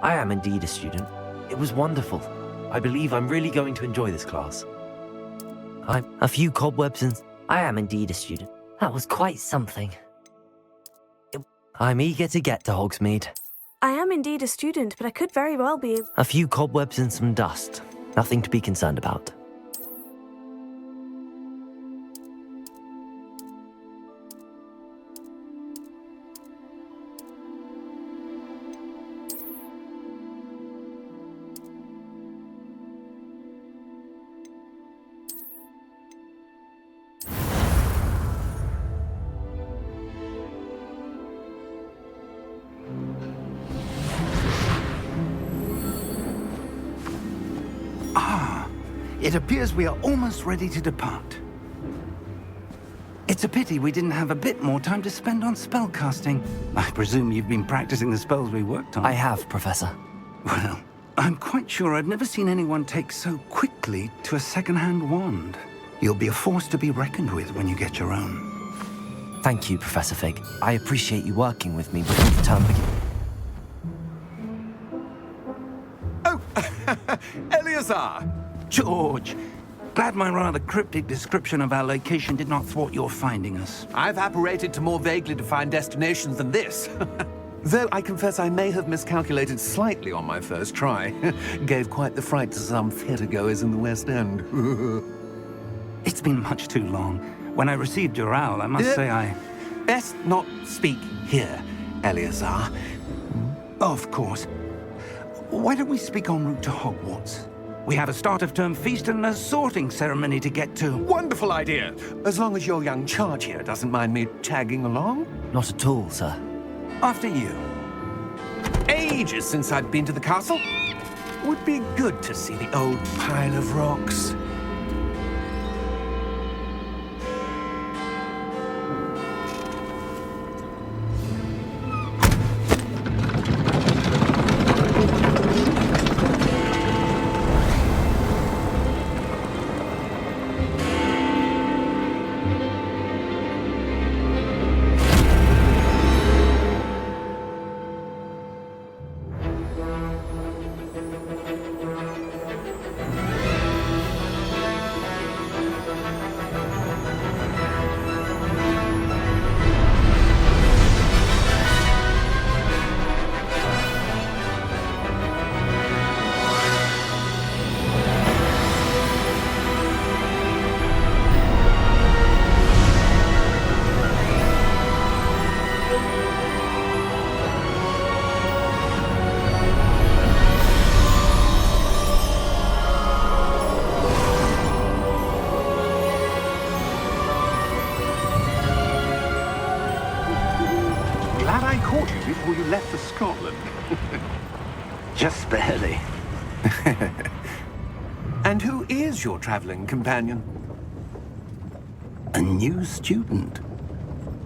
I am indeed a student. It was wonderful. I believe I'm really going to enjoy this class. I'm a few cobwebs and I am indeed a student. That was quite something. I'm eager to get to Hogsmeade. I am indeed a student, but I could very well be... A few cobwebs and some dust. Nothing to be concerned about. It appears we are almost ready to depart. It's a pity we didn't have a bit more time to spend on spellcasting. I presume you've been practicing the spells we worked on. I have, Professor. Well, I'm quite sure I've never seen anyone take so quickly to a second-hand wand. You'll be a force to be reckoned with when you get your own. Thank you, Professor Fig. I appreciate you working with me before the term begins. Oh, Eleazar! George, glad my rather cryptic description of our location did not thwart your finding us. I've apparated to more vaguely defined destinations than this. Though I confess I may have miscalculated slightly on my first try. Gave quite the fright to some theatre-goers in the West End. It's been much too long. When I received your owl, I must say I... Best not speak here, Eleazar. Of course. Why don't we speak en route to Hogwarts? We have a start-of-term feast and a sorting ceremony to get to. Wonderful idea! As long as your young charge here doesn't mind me tagging along. Not at all, sir. After you. Ages since I'd been to the castle. Would be good to see the old pile of rocks. Before you left for Scotland. Just barely. And who is your traveling companion? A new student.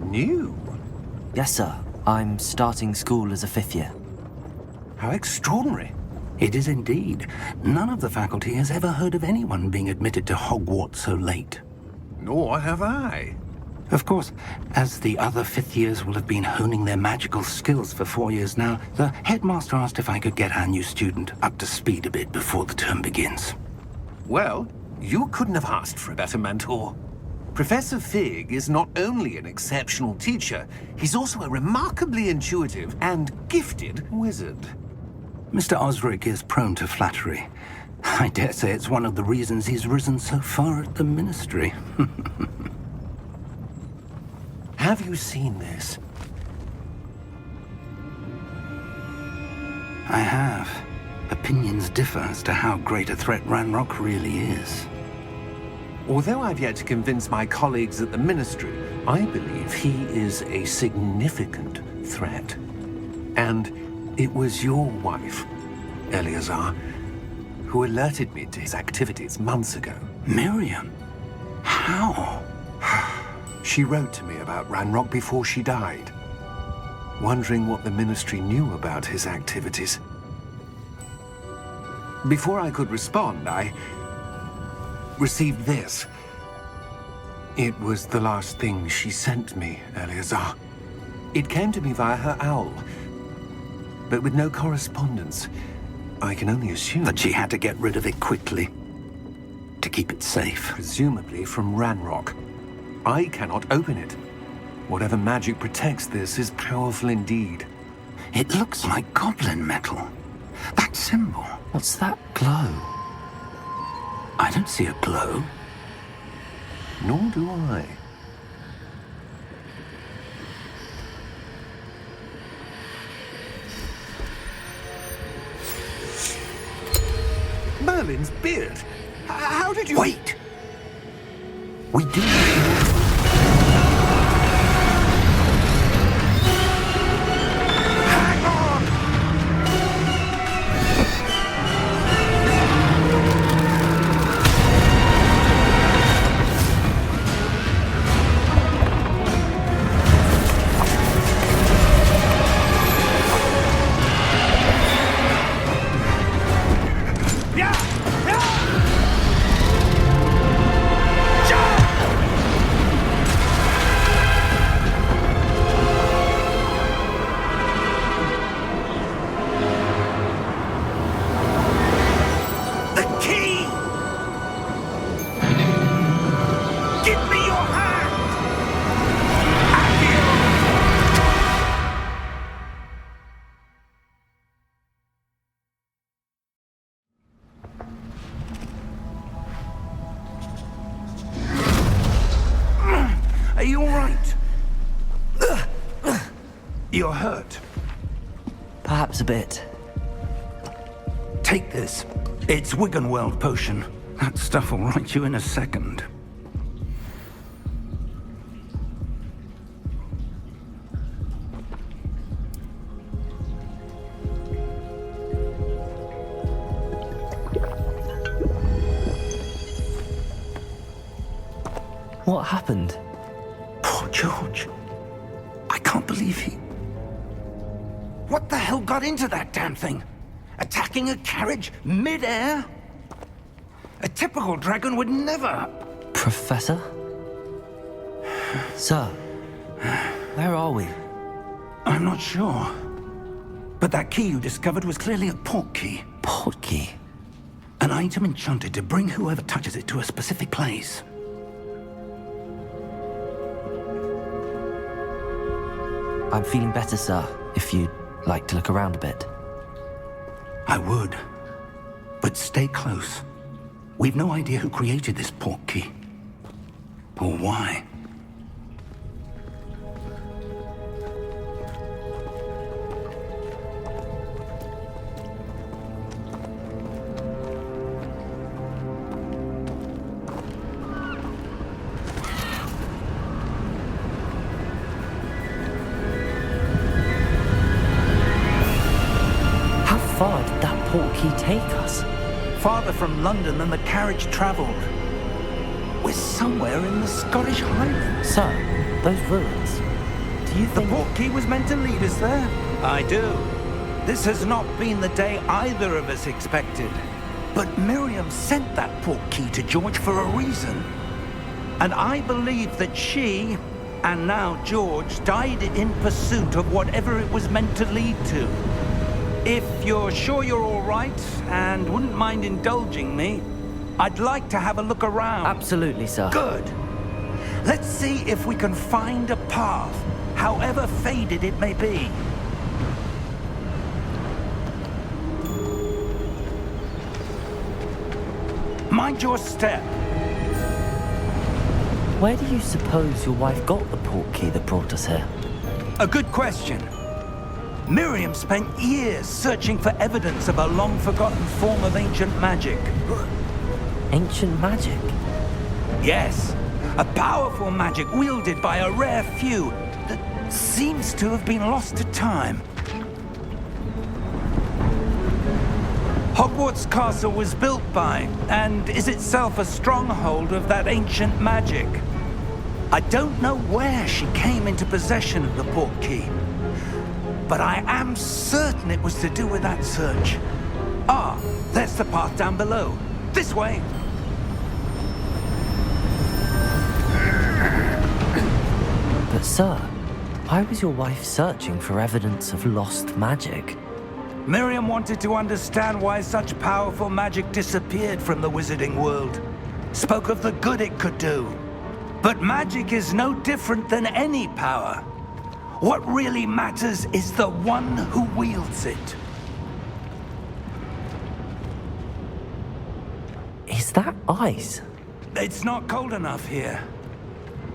New? Yes, sir. I'm starting school as a 5th year. How extraordinary. It is indeed. None of the faculty has ever heard of anyone being admitted to Hogwarts so late. Nor have I. Of course, as the other 5th years will have been honing their magical skills for 4 years now, the headmaster asked if I could get our new student up to speed a bit before the term begins. Well, you couldn't have asked for a better mentor. Professor Fig is not only an exceptional teacher, he's also a remarkably intuitive and gifted wizard. Mr. Osric is prone to flattery. I dare say it's one of the reasons he's risen so far at the ministry. Have you seen this? I have. Opinions differ as to how great a threat Ranrock really is. Although I've yet to convince my colleagues at the Ministry, I believe he is a significant threat. And it was your wife, Eleazar, who alerted me to his activities months ago. Miriam? How? She wrote to me about Ranrock before she died, wondering what the Ministry knew about his activities. Before I could respond, I received this. It was the last thing she sent me, Eleazar. It came to me via her owl, but with no correspondence. I can only assume That she had to get rid of it quickly, to keep it safe. presumably from Ranrock. I cannot open it. Whatever magic protects this is powerful indeed. It looks like goblin metal. That symbol. What's that glow? I don't see a glow. Nor do I. Merlin's beard. How did you... Wait! We do. Hang on! Are you all right? You're hurt. Perhaps a bit. Take this. It's Wiggenweld potion. That stuff will right you in a second. What happened? Poor George. I can't believe he... What the hell got into that damn thing? Attacking a carriage mid-air? A typical dragon would never... Professor? Sir, where are we? I'm not sure. But that key you discovered was clearly a port key. Port key? An item enchanted to bring whoever touches it to a specific place. I'm feeling better, sir, if you'd like to look around a bit. I would. But stay close. We've no idea who created this port key. Or why. How far did that port key take us? Farther from London than the carriage travelled. We're somewhere in the Scottish Highlands. Sir, those ruins. Do you The think... port key was meant to lead us there? I do. This has not been the day either of us expected. But Miriam sent that port key to George for a reason. And I believe that she, and now George, died in pursuit of whatever it was meant to lead to. If you're sure you're all right, and wouldn't mind indulging me, I'd like to have a look around. Absolutely, sir. Good. Let's see if we can find a path, however faded it may be. Mind your step. Where do you suppose your wife got the portkey that brought us here? A good question. Miriam spent years searching for evidence of a long-forgotten form of ancient magic. Ancient magic? Yes, a powerful magic wielded by a rare few that seems to have been lost to time. Hogwarts Castle was built by, and is itself a stronghold of that ancient magic. I don't know where she came into possession of the portkey, but I am certain it was to do with that search. Ah, there's the path down below. This way. But sir, why was your wife searching for evidence of lost magic? Miriam wanted to understand why such powerful magic disappeared from the wizarding world. Spoke of the good it could do. But magic is no different than any power. What really matters is the one who wields it. Is that ice? It's not cold enough here.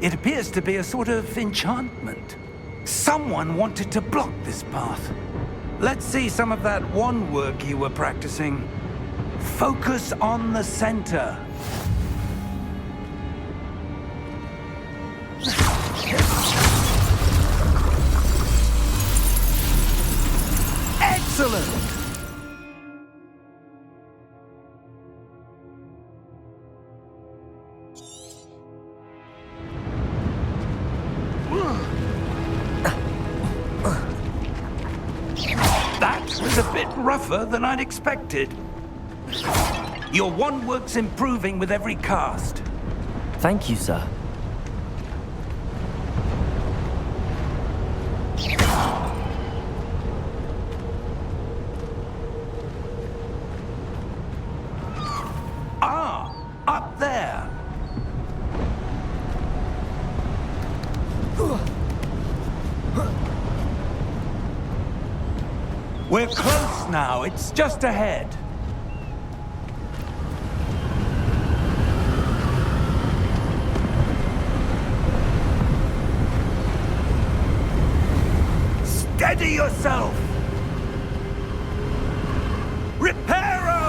It appears to be a sort of enchantment. Someone wanted to block this path. Let's see some of that wand work you were practicing. Focus on the center. Excellent! That was a bit rougher than I'd expected. Your wand work's improving with every cast. Thank you, sir. Ah, up there. We're close now. It's just ahead. Steady yourself! Reparo!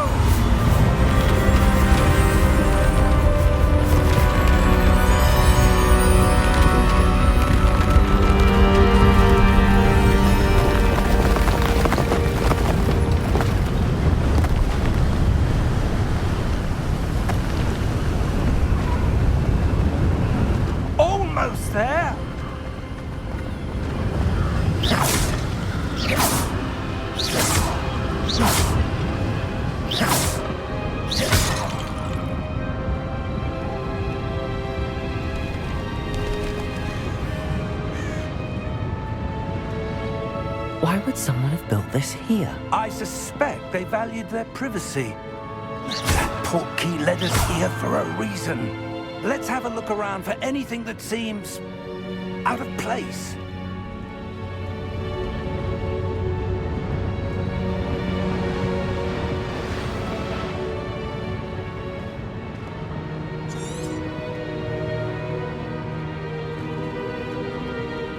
Almost there! Why would someone have built this here? I suspect they valued their privacy. That portkey led us here for a reason. Let's have a look around for anything that seems out of place.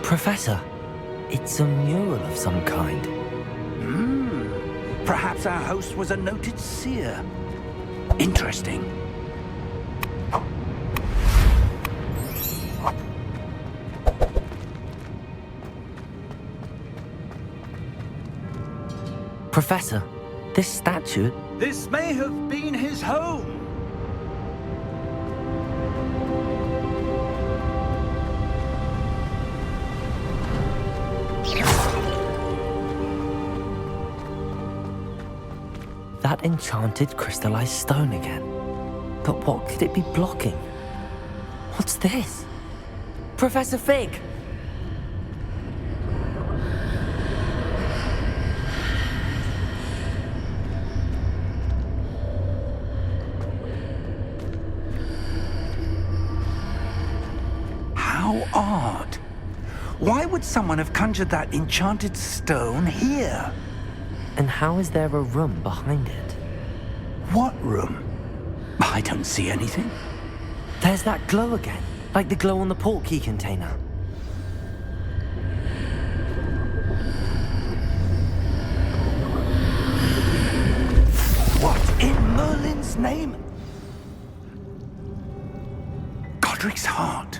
Professor, it's a mural of some kind. Perhaps our host was a noted seer. Interesting. Professor, this statue... This may have been his home. That enchanted crystallized stone again. But what could it be blocking? What's this? Professor Fig! so odd. Why would someone have conjured that enchanted stone here? And how is there a room behind it? What room? I don't see anything. There's that glow again, like the glow on the portkey container. What in Merlin's name? Godric's heart.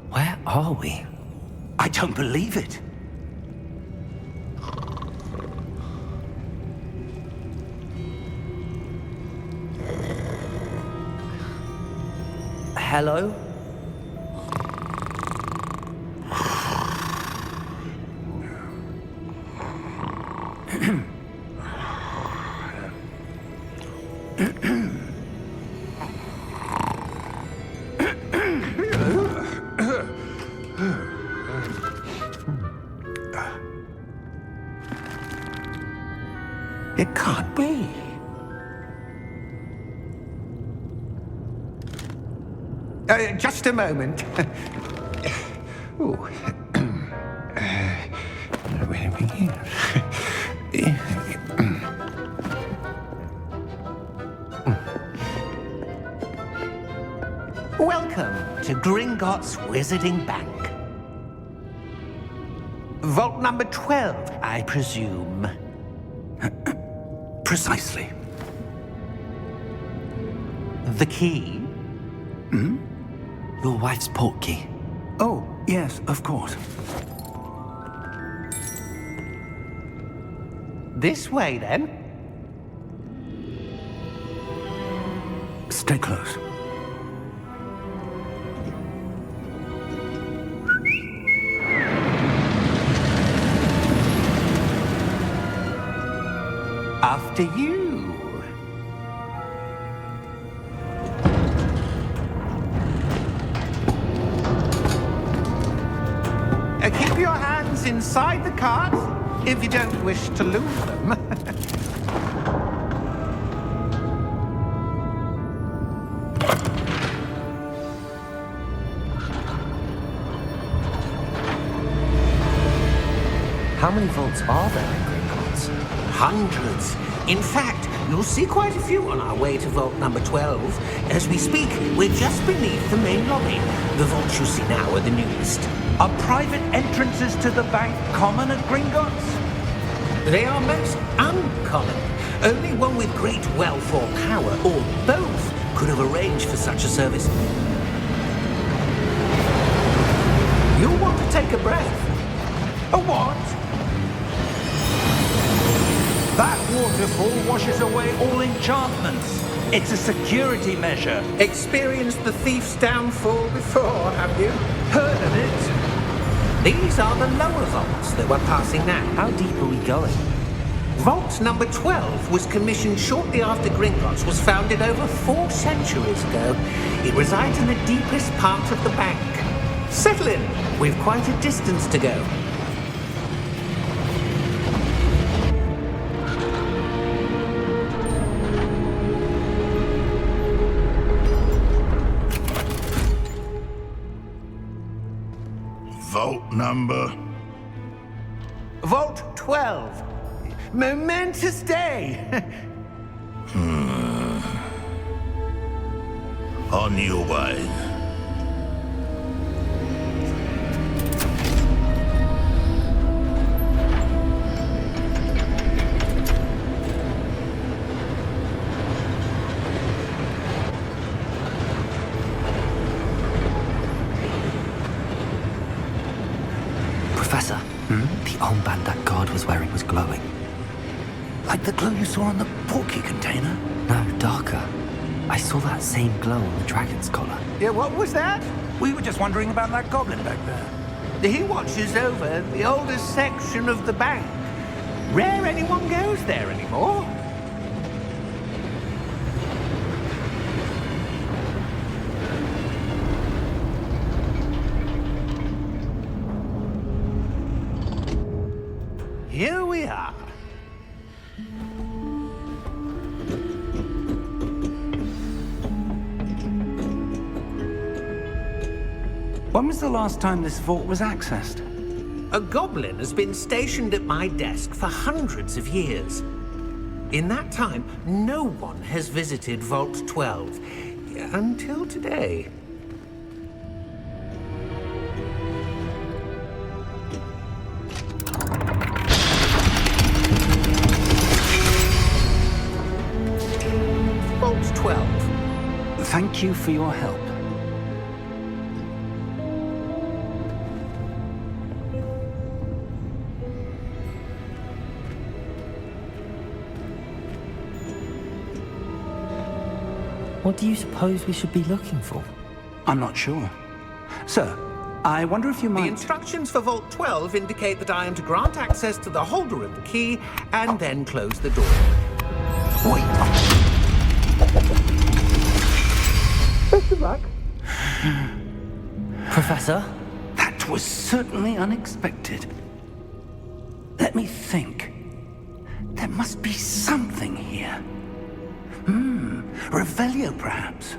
Where are we? I don't believe it. Hello? It can't be. Just a moment. Ooh. Where do we begin? Welcome to Gringotts Wizarding Bank. Vault number 12, I presume. Precisely. The key? Your wife's portkey. Oh, yes, of course. This way, then. Stay close. After you. Keep your hands inside the cart if you don't wish to lose them. How many vaults are there in Gringotts? Hundreds. In fact, you'll see quite a few on our way to vault number 12. As we speak, we're just beneath the main lobby. The vaults you see now are the newest. Are private entrances to the bank common at Gringotts? They are most uncommon. Only one with great wealth or power, or both, could have arranged for such a service. You'll want to take a breath. A what? That waterfall washes away all enchantments. It's a security measure. Experienced the thief's downfall before, have you? Heard of it? These are the lower vaults that we're passing now. How deep are we going? Vault number 12 was commissioned shortly after Gringotts was founded over 4 centuries ago. It resides in the deepest part of the bank. Settle in. We've quite a distance to go. Vault number? Vault 12. Momentous day. On your way. Professor, the armband that guard was wearing was glowing. Like the glow you saw on the portkey container? No, darker. I saw that same glow on the dragon's collar. Yeah, what was that? We were just wondering about that goblin back there. He watches over the oldest section of the bank. Rare anyone goes there anymore. Here we are. When was the last time this vault was accessed? A goblin has been stationed at my desk for hundreds of years. In that time, no one has visited Vault 12 until today. Vault 12. Thank you for your help. What do you suppose we should be looking for? I'm not sure. Sir, I wonder if you The might... instructions for Vault 12 indicate that I am to grant access to the holder of the key and then close the door. Wait. Professor? That was certainly unexpected. Let me think. There must be something here. Revelio, perhaps?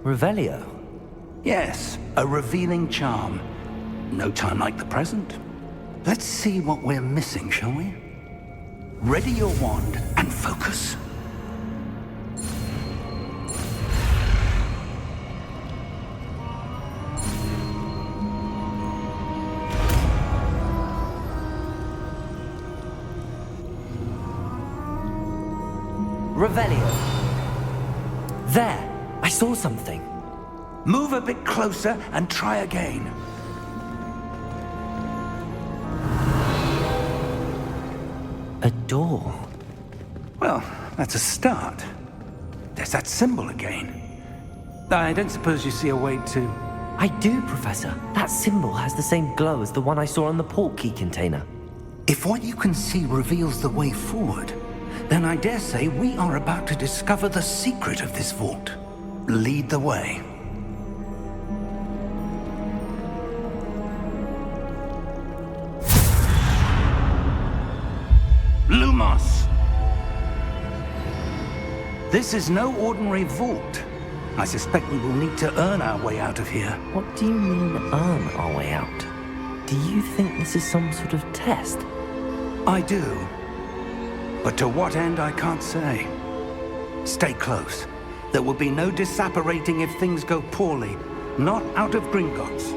Revelio? Yes, a revealing charm. No time like the present. Let's see what we're missing, shall we? Ready your wand and focus. Revelio. There! I saw something. Move a bit closer and try again. A door. Well, that's a start. There's that symbol again. I don't suppose you see a way to... I do, Professor. That symbol has the same glow as the one I saw on the port key container. If what you can see reveals the way forward, then I dare say we are about to discover the secret of this vault. Lead the way. Lumos! This is no ordinary vault. I suspect we will need to earn our way out of here. What do you mean, earn our way out? Do you think this is some sort of test? I do. But to what end, I can't say. Stay close. There will be no disapparating if things go poorly. Not out of Gringotts.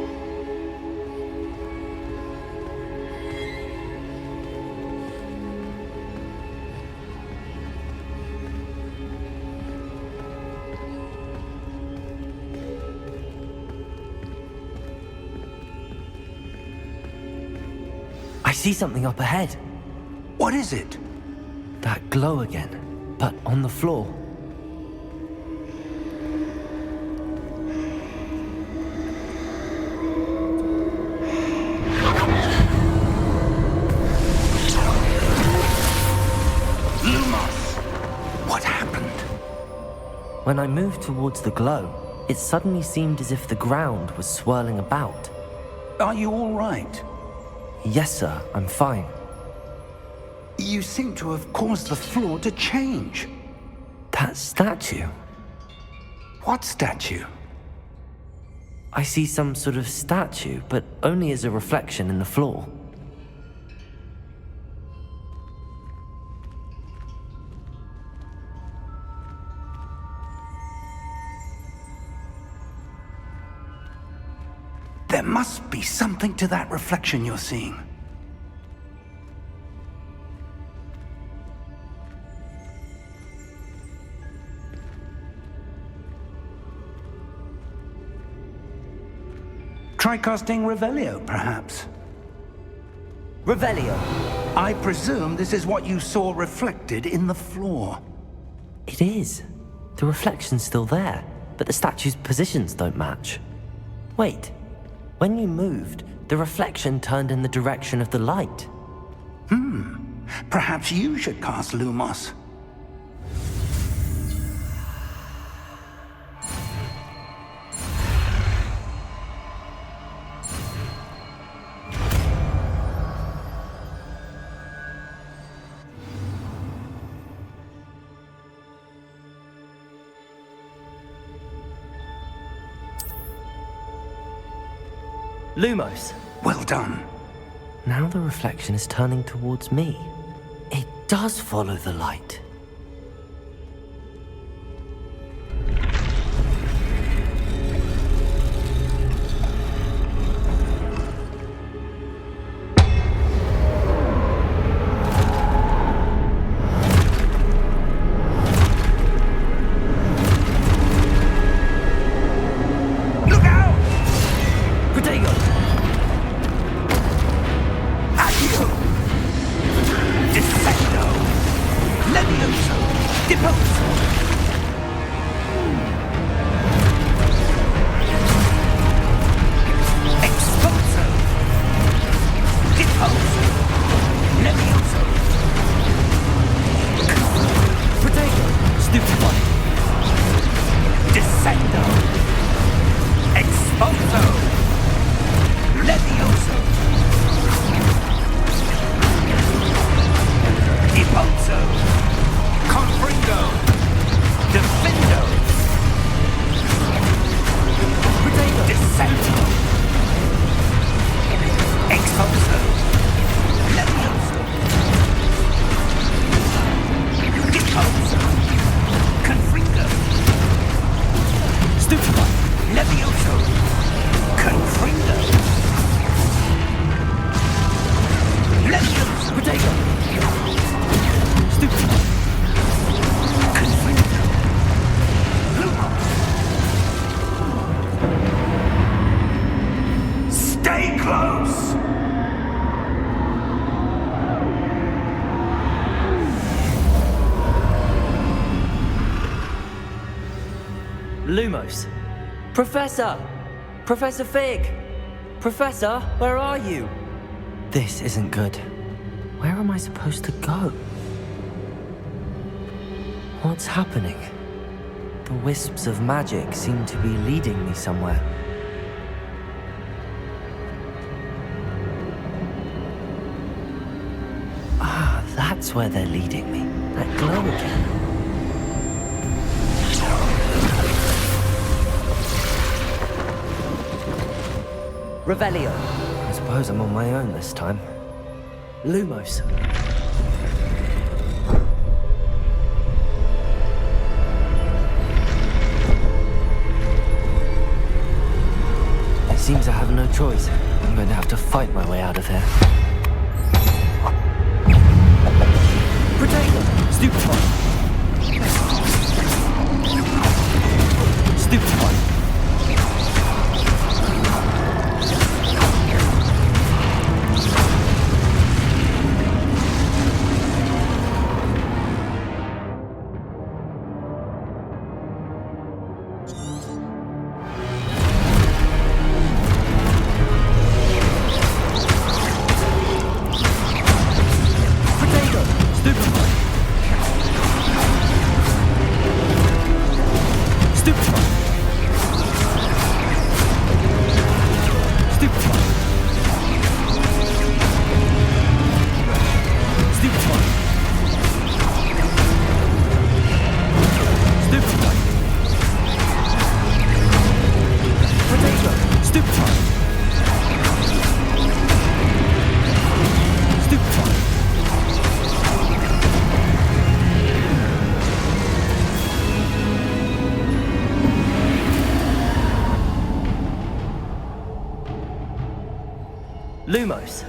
I see something up ahead. What is it? That glow again, but on the floor. Lumos! What happened? When I moved towards the glow, it suddenly seemed as if the ground was swirling about. Are you all right? Yes, sir, I'm fine. You seem to have caused the floor to change. That statue. What statue? I see some sort of statue, but only as a reflection in the floor. There must be something to that reflection you're seeing. Try casting Revelio, perhaps. Revelio! I presume this is what you saw reflected in the floor. It is. The reflection's still there, but the statue's positions don't match. Wait. When you moved, the reflection turned in the direction of the light. Perhaps you should cast Lumos. Lumos. Well done. Now the reflection is turning towards me. It does follow the light. Lumos. Professor! Professor Fig! Professor, where are you? This isn't good. Where am I supposed to go? What's happening? The wisps of magic seem to be leading me somewhere. Ah, that's where they're leading me. That glow again. Revelio. I suppose I'm on my own this time. Lumos. It seems I have no choice. I'm going to have to fight my way out of here. Potato! Stupefy! Stupefy! Lumos.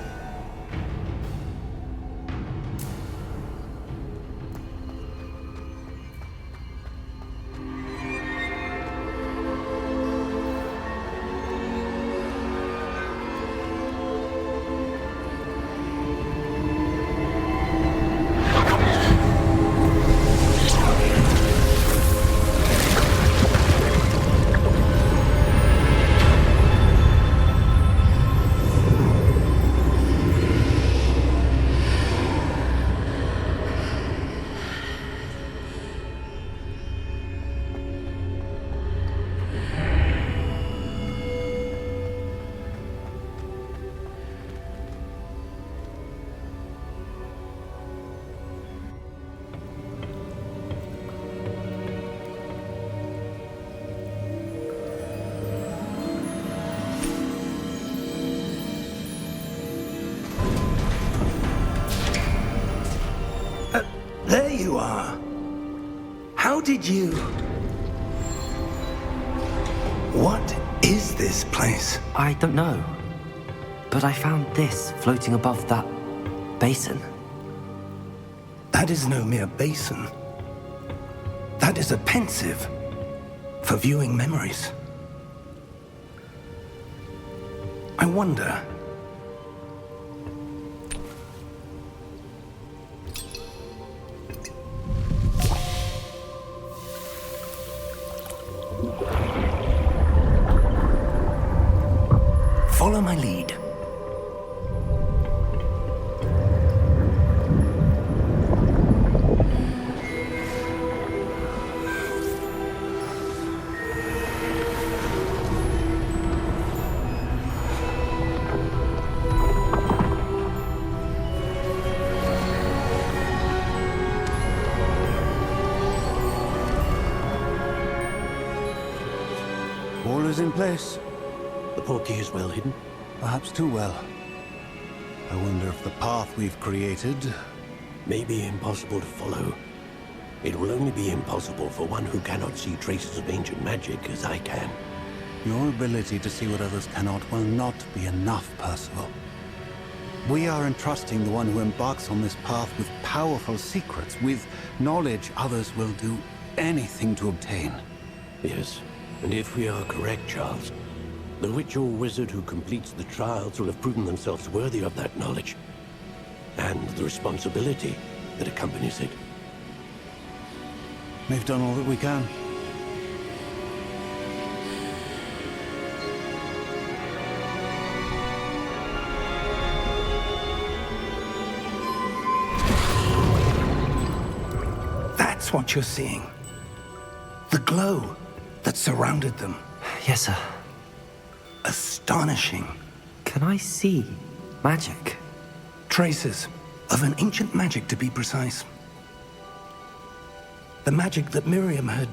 How did you... What is this place? I don't know. But I found this floating above that basin. That is no mere basin. That is a pensive for viewing memories. I wonder... Follow my lead. All is in place. The portkey is well hidden. Perhaps too well. I wonder if the path we've created... May be impossible to follow. It will only be impossible for one who cannot see traces of ancient magic as I can. Your ability to see what others cannot will not be enough, Percival. We are entrusting the one who embarks on this path with powerful secrets, with knowledge others will do anything to obtain. Yes, and if we are correct, Charles, the witch or wizard who completes the trials will have proven themselves worthy of that knowledge, and the responsibility that accompanies it. We've done all that we can. That's what you're seeing. The glow that surrounded them. Yes, sir. Astonishing. Can I see magic? Traces of an ancient magic, to be precise. The magic that Miriam had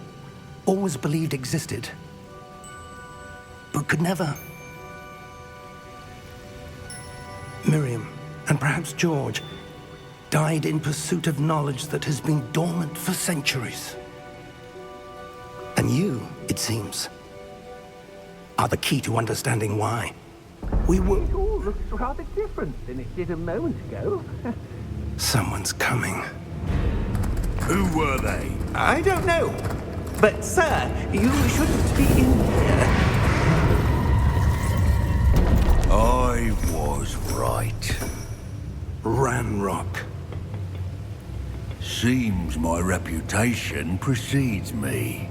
always believed existed, but could never. Miriam, and perhaps George, died in pursuit of knowledge that has been dormant for centuries. And you, it seems, are the key to understanding why. We were... It all looks rather different than it did a moment ago. Someone's coming. Who were they? I don't know. But, sir, you shouldn't be in here. I was right. Ranrock. Seems my reputation precedes me.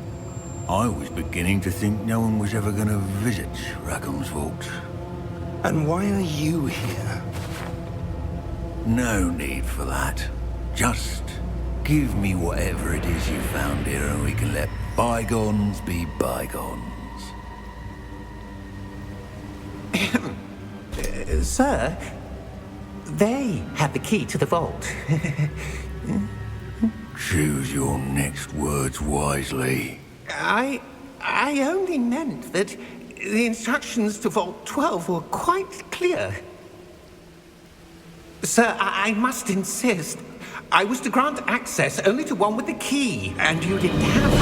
I was beginning to think no one was ever going to visit Rackham's Vault. And why are you here? No need for that. Just give me whatever it is you found here and we can let bygones be bygones. Sir, they have the key to the vault. Choose your next words wisely. I only meant that the instructions to Vault 12 were quite clear. Sir, I must insist. I was to grant access only to one with the key, and you didn't have...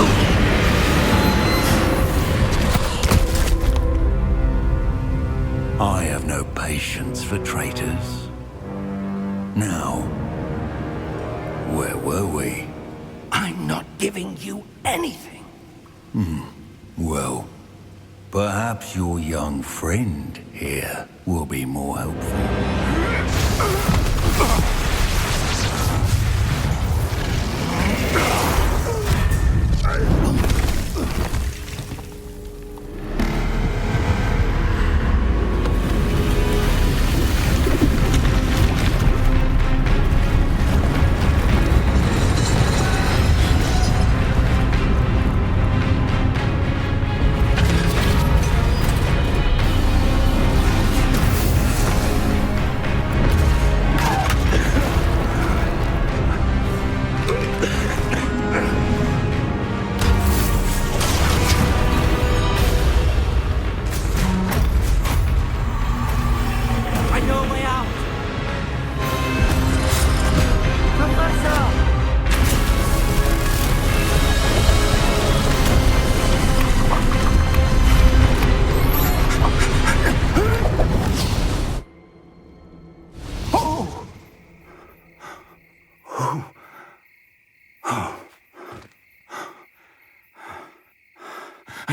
I have no patience for traitors. Now, where were we? I'm not giving you anything. Well, perhaps your young friend here will be more helpful.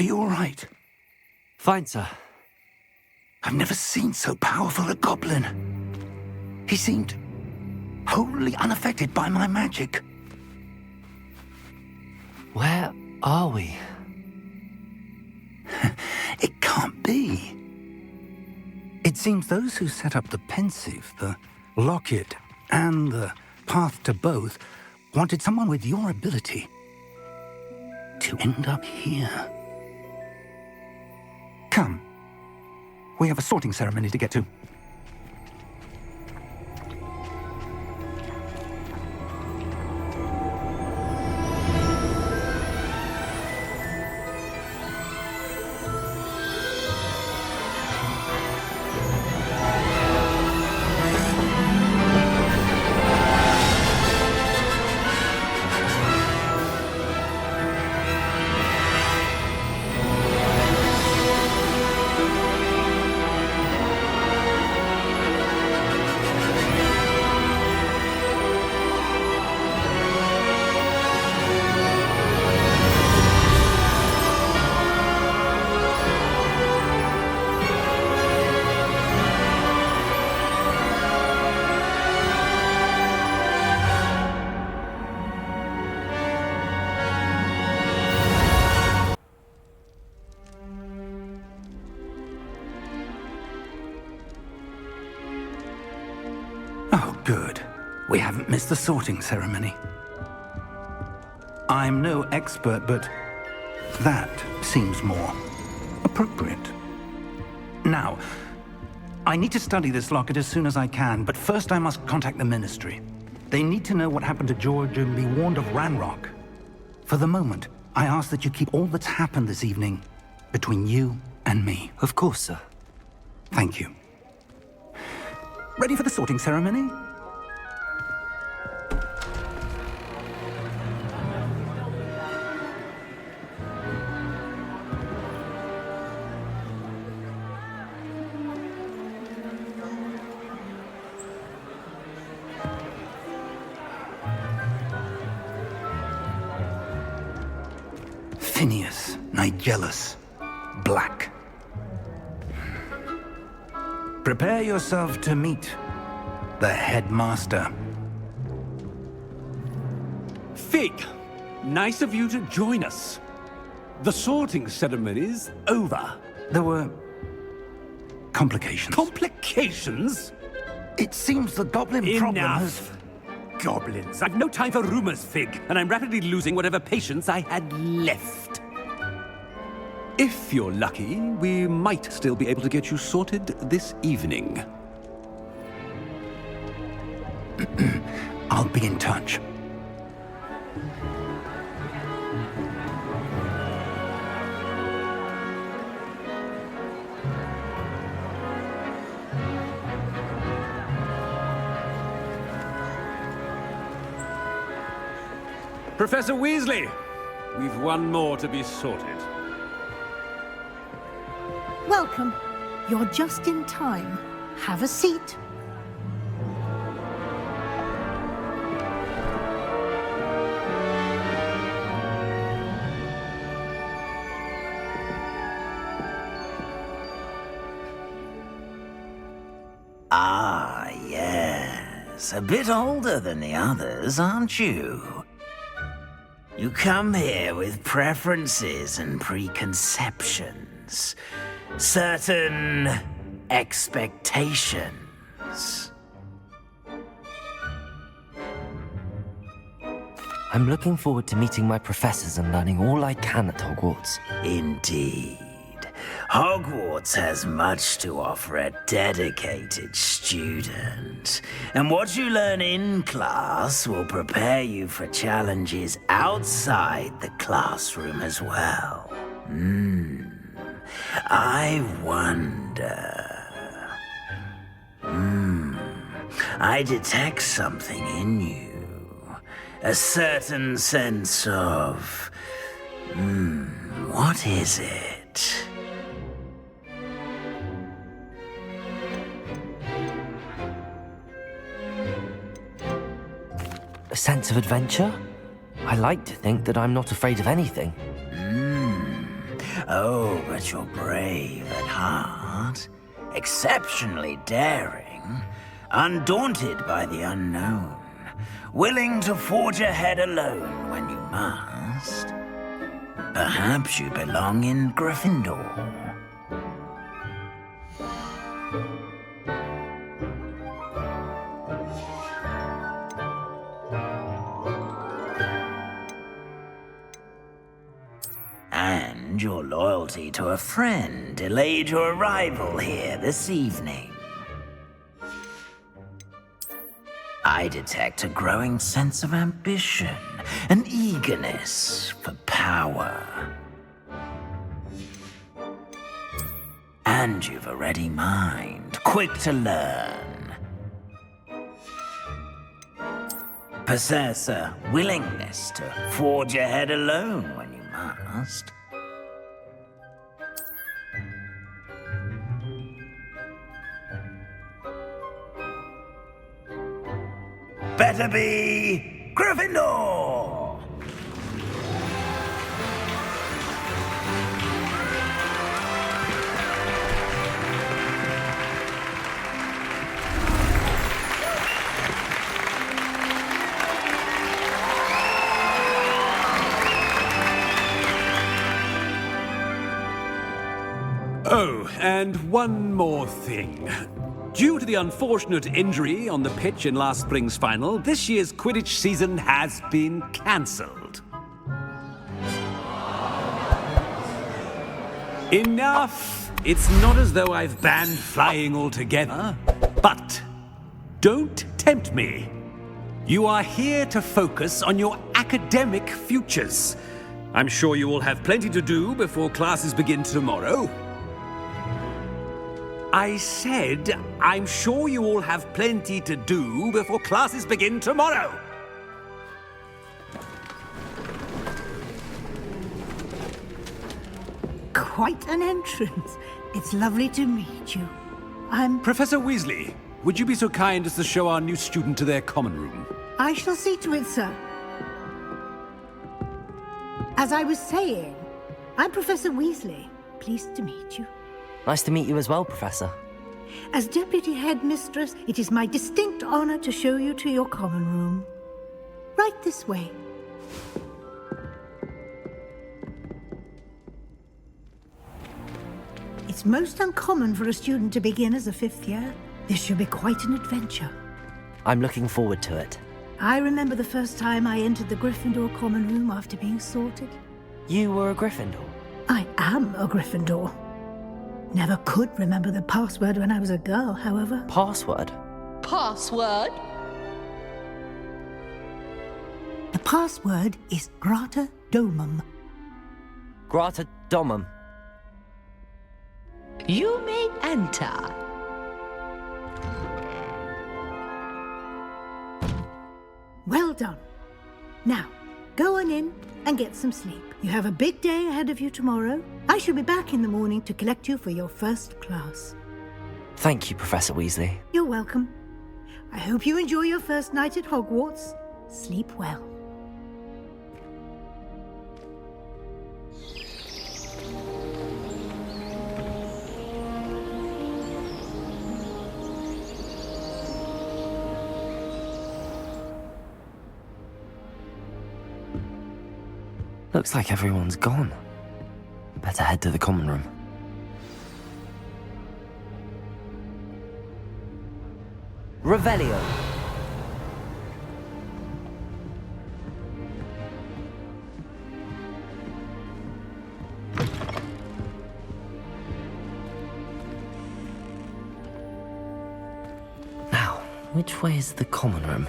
Are you all right? Fine, sir. I've never seen so powerful a goblin. He seemed wholly unaffected by my magic. Where are we? It can't be. It seems those who set up the pensive, the locket, and the path to both wanted someone with your ability to end up here. Come. We have a sorting ceremony to get to. Oh, good. We haven't missed the sorting ceremony. I'm no expert, but that seems more appropriate. Now, I need to study this locket as soon as I can, but first I must contact the Ministry. They need to know what happened to George and be warned of Ranrock. For the moment, I ask that you keep all that's happened this evening between you and me. Of course, sir. Thank you. Ready for the sorting ceremony? Phineas, Nigellus, Black. Prepare yourself to meet the headmaster. Fig, nice of you to join us. The sorting ceremony's over. There were complications. Complications? It seems the goblin problem has... Enough. Goblins. I've no time for rumors, Fig, and I'm rapidly losing whatever patience I had left. If you're lucky, we might still be able to get you sorted this evening. I'll be in touch. Professor Weasley, we've one more to be sorted. Welcome. You're just in time. Have a seat. Ah, yes. A bit older than the others, aren't you? You come here with preferences and preconceptions. Certain expectations. I'm looking forward to meeting my professors and learning all I can at Hogwarts. Indeed. Hogwarts has much to offer a dedicated student. And what you learn in class will prepare you for challenges outside the classroom as well. I wonder... I detect something in you. A certain sense of... what is it? A sense of adventure? I like to think that I'm not afraid of anything. Oh, but you're brave at heart, exceptionally daring, undaunted by the unknown, willing to forge ahead alone when you must. Perhaps you belong in Gryffindor. And your loyalty to a friend delayed your arrival here this evening. I detect a growing sense of ambition, an eagerness for power. And you've a ready mind, quick to learn. Possess a willingness to forge ahead alone when you must. Better be Gryffindor! Oh, and one more thing. Due to the unfortunate injury on the pitch in last spring's final, this year's Quidditch season has been cancelled. Enough! It's not as though I've banned flying altogether, but don't tempt me. You are here to focus on your academic futures. I'm sure you all have plenty to do before classes begin tomorrow. I said, I'm sure you all have plenty to do before classes begin tomorrow. Quite an entrance. It's lovely to meet you. I'm... Professor Weasley, would you be so kind as to show our new student to their common room? I shall see to it, sir. As I was saying, I'm Professor Weasley. Pleased to meet you. Nice to meet you as well, Professor. As Deputy Headmistress, it is my distinct honor to show you to your common room. Right this way. It's most uncommon for a student to begin as a fifth year. This should be quite an adventure. I'm looking forward to it. I remember the first time I entered the Gryffindor common room after being sorted. You were a Gryffindor? I am a Gryffindor. Never could remember the password when I was a girl, however. Password? Password? The password is Grata Domum. Grata Domum. You may enter. Well done. Now, go on in and get some sleep. You have a big day ahead of you tomorrow. I shall be back in the morning to collect you for your first class. Thank you, Professor Weasley. You're welcome. I hope you enjoy your first night at Hogwarts. Sleep well. Looks like everyone's gone. Better head to the common room. Revelio. Now, which way is the common room?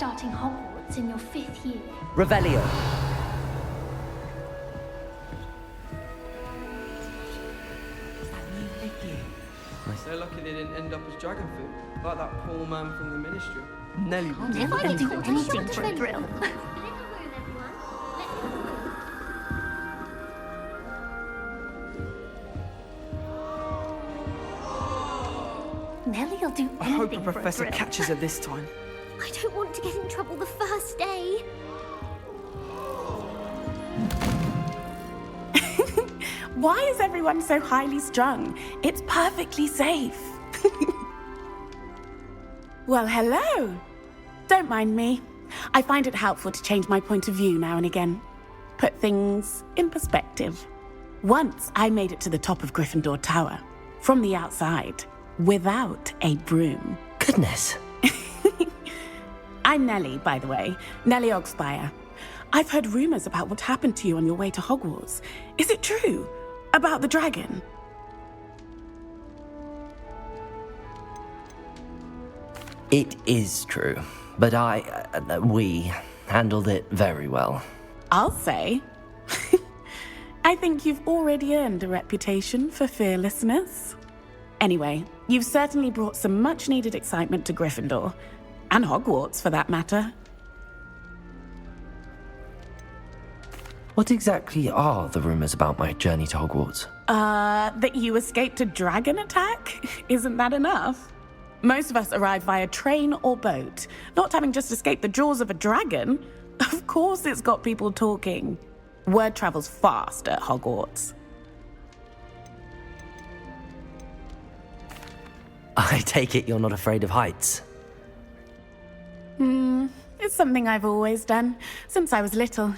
starting Hogwarts in your 5th year. Revelio. They're lucky they didn't end up as dragon food, like that poor man from the ministry. Nelly I'll never do anything for a thrill. Nellie'll do anything. I hope the for a professor thrill. catches her this time. I don't want to get in trouble the first day. Why is everyone so highly strung? It's perfectly safe. Well, hello. Don't mind me. I find it helpful to change my point of view now and again. Put things in perspective. Once I made it to the top of Gryffindor Tower, from the outside, without a broom. Goodness. I'm Nellie, by the way. Nellie Ogspire. I've heard rumors about what happened to you on your way to Hogwarts. Is it true? About the dragon? It is true, but we handled it very well. I'll say. I think you've already earned a reputation for fearlessness. Anyway, you've certainly brought some much-needed excitement to Gryffindor. And Hogwarts, for that matter. What exactly are the rumors about my journey to Hogwarts? That you escaped a dragon attack? Isn't that enough? Most of us arrive via train or boat, not having just escaped the jaws of a dragon. Of course it's got people talking. Word travels fast at Hogwarts. I take it you're not afraid of heights? It's something I've always done, since I was little.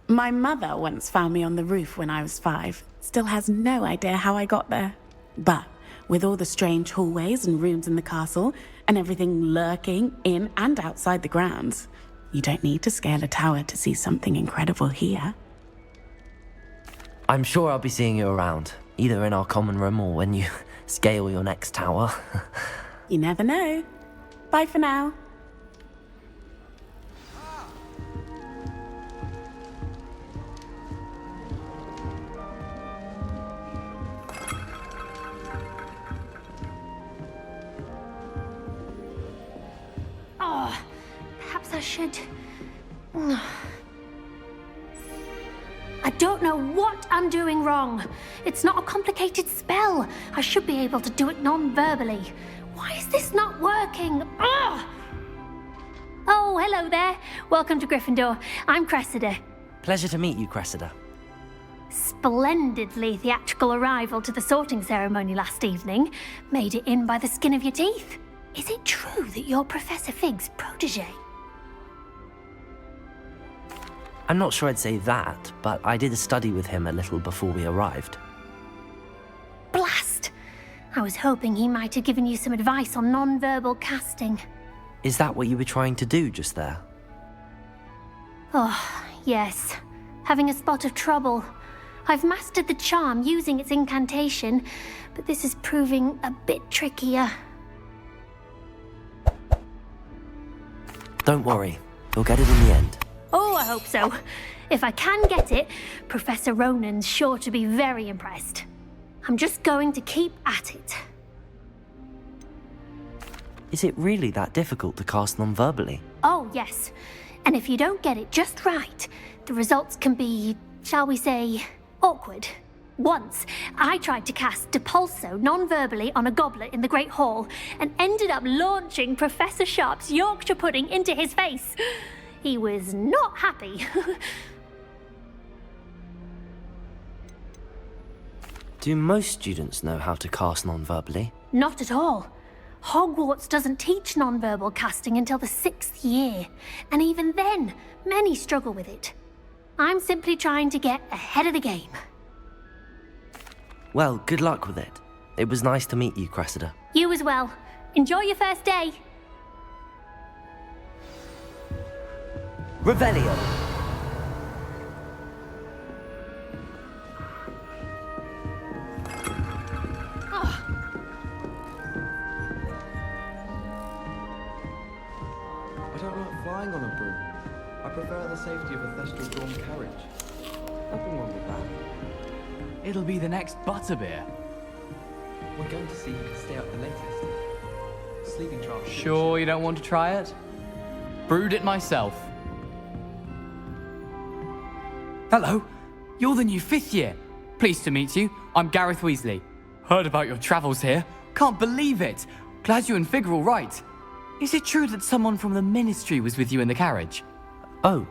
My mother once found me on the roof when I was 5. Still has no idea how I got there. But with all the strange hallways and rooms in the castle, and everything lurking in and outside the grounds, you don't need to scale a tower to see something incredible here. I'm sure I'll be seeing you around, either in our common room or when you scale your next tower. You never know. Bye for now. Oh, perhaps I should... I don't know what I'm doing wrong. It's not a complicated spell. I should be able to do it non-verbally. Why is this not working? Ugh! Oh, hello there. Welcome to Gryffindor. I'm Cressida. Pleasure to meet you, Cressida. Splendidly theatrical arrival to the sorting ceremony last evening. Made it in by the skin of your teeth. Is it true that you're Professor Fig's protege? I'm not sure I'd say that, but I did study with him a little before we arrived. Blast! I was hoping he might have given you some advice on non-verbal casting. Is that what you were trying to do just there? Oh, yes. Having a spot of trouble. I've mastered the charm using its incantation, but this is proving a bit trickier. Don't worry, you'll get it in the end. Oh, I hope so. If I can get it, Professor Ronan's sure to be very impressed. I'm just going to keep at it. Is it really that difficult to cast non-verbally? Oh, yes. And if you don't get it just right, the results can be, shall we say, awkward. Once, I tried to cast Depulso non-verbally on a goblet in the Great Hall and ended up launching Professor Sharp's Yorkshire pudding into his face. He was not happy. Do most students know how to cast non-verbally? Not at all. Hogwarts doesn't teach non-verbal casting until the 6th year, and even then, many struggle with it. I'm simply trying to get ahead of the game. Well, good luck with it. It was nice to meet you, Cressida. You as well. Enjoy your first day. Revelio. I don't like flying on a broom. I prefer the safety of a thestral-drawn carriage. Nothing wrong with that. It'll be the next butterbeer. We're going to see who can stay up the latest. Sleeping trial. Sure you don't want to try it? Brewed it myself. Hello, you're the new 5th year. Pleased to meet you. I'm Gareth Weasley. Heard about your travels here. Can't believe it. Glad you and Fig are all right. Is it true that someone from the Ministry was with you in the carriage? Oh,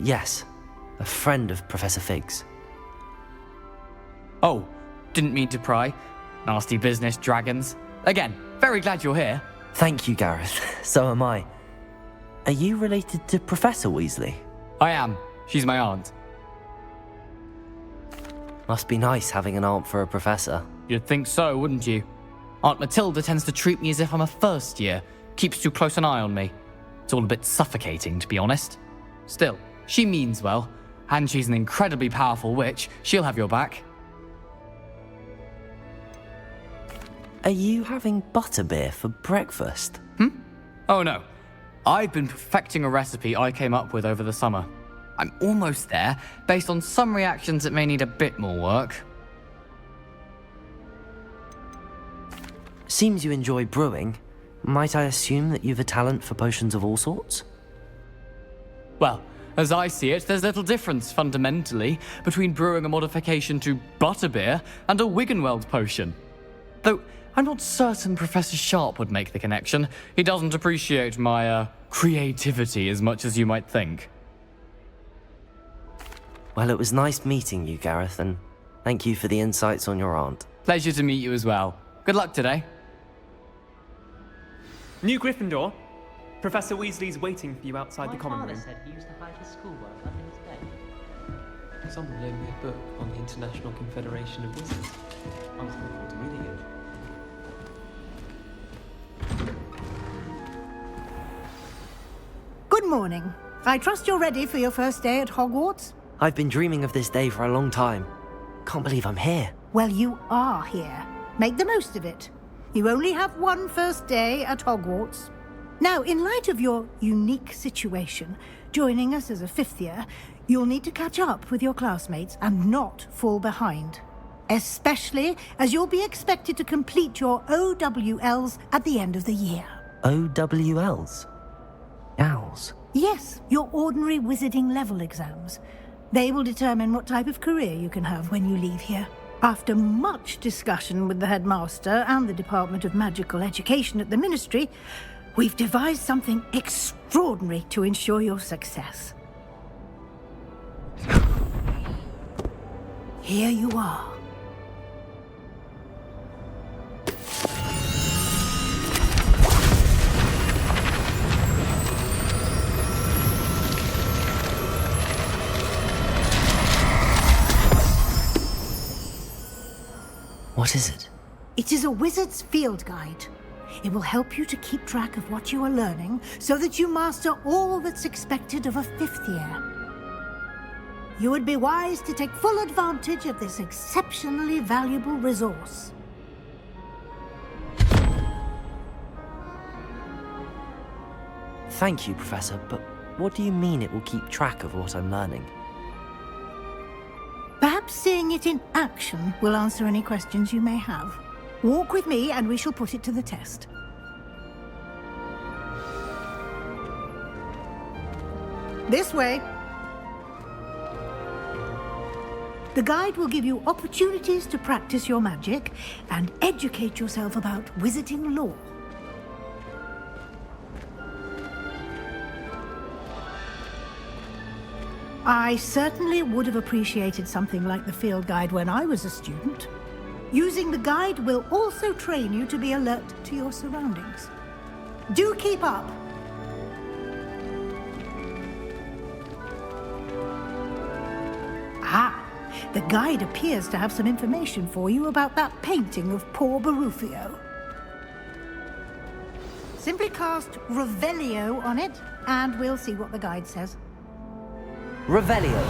yes. A friend of Professor Fig's. Oh, didn't mean to pry. Nasty business, dragons. Again, very glad you're here. Thank you, Gareth. So am I. Are you related to Professor Weasley? I am. She's my aunt. Must be nice having an aunt for a professor. You'd think so, wouldn't you? Aunt Matilda tends to treat me as if I'm a first year. Keeps too close an eye on me. It's all a bit suffocating, to be honest. Still, she means well. And she's an incredibly powerful witch. She'll have your back. Are you having butterbeer for breakfast? Oh no. I've been perfecting a recipe I came up with over the summer. I'm almost there, based on some reactions that may need a bit more work. Seems you enjoy brewing. Might I assume that you've a talent for potions of all sorts? Well, as I see it, there's little difference, fundamentally, between brewing a modification to butterbeer and a Wiggenweld potion. Though, I'm not certain Professor Sharp would make the connection. He doesn't appreciate my, creativity as much as you might think. Well, it was nice meeting you, Gareth, and thank you for the insights on your aunt. Pleasure to meet you as well. Good luck today. New Gryffindor. Professor Weasley's waiting for you outside the common room. My father said he used to hide his schoolwork under his bed. Someone loaned me a book on the International Confederation of Wizards. I was looking forward to reading it. Good morning. I trust you're ready for your first day at Hogwarts? I've been dreaming of this day for a long time. Can't believe I'm here. Well, you are here. Make the most of it. You only have one first day at Hogwarts. Now, in light of your unique situation, joining us as a 5th year, you'll need to catch up with your classmates and not fall behind. Especially as you'll be expected to complete your OWLs at the end of the year. OWLs? Owls? Yes, your ordinary wizarding level exams. They will determine what type of career you can have when you leave here. After much discussion with the headmaster and the Department of Magical Education at the Ministry, we've devised something extraordinary to ensure your success. Here you are. What is it? It is a wizard's field guide. It will help you to keep track of what you are learning so that you master all that's expected of a 5th year. You would be wise to take full advantage of this exceptionally valuable resource. Thank you, Professor, but what do you mean it will keep track of what I'm learning? Perhaps seeing it in action will answer any questions you may have. Walk with me and we shall put it to the test. This way. The guide will give you opportunities to practice your magic and educate yourself about wizarding lore. I certainly would have appreciated something like the field guide when I was a student. Using the guide will also train you to be alert to your surroundings. Do keep up. Ah, the guide appears to have some information for you about that painting of poor Barufio. Simply cast Revelio on it, and we'll see what the guide says. Revelio.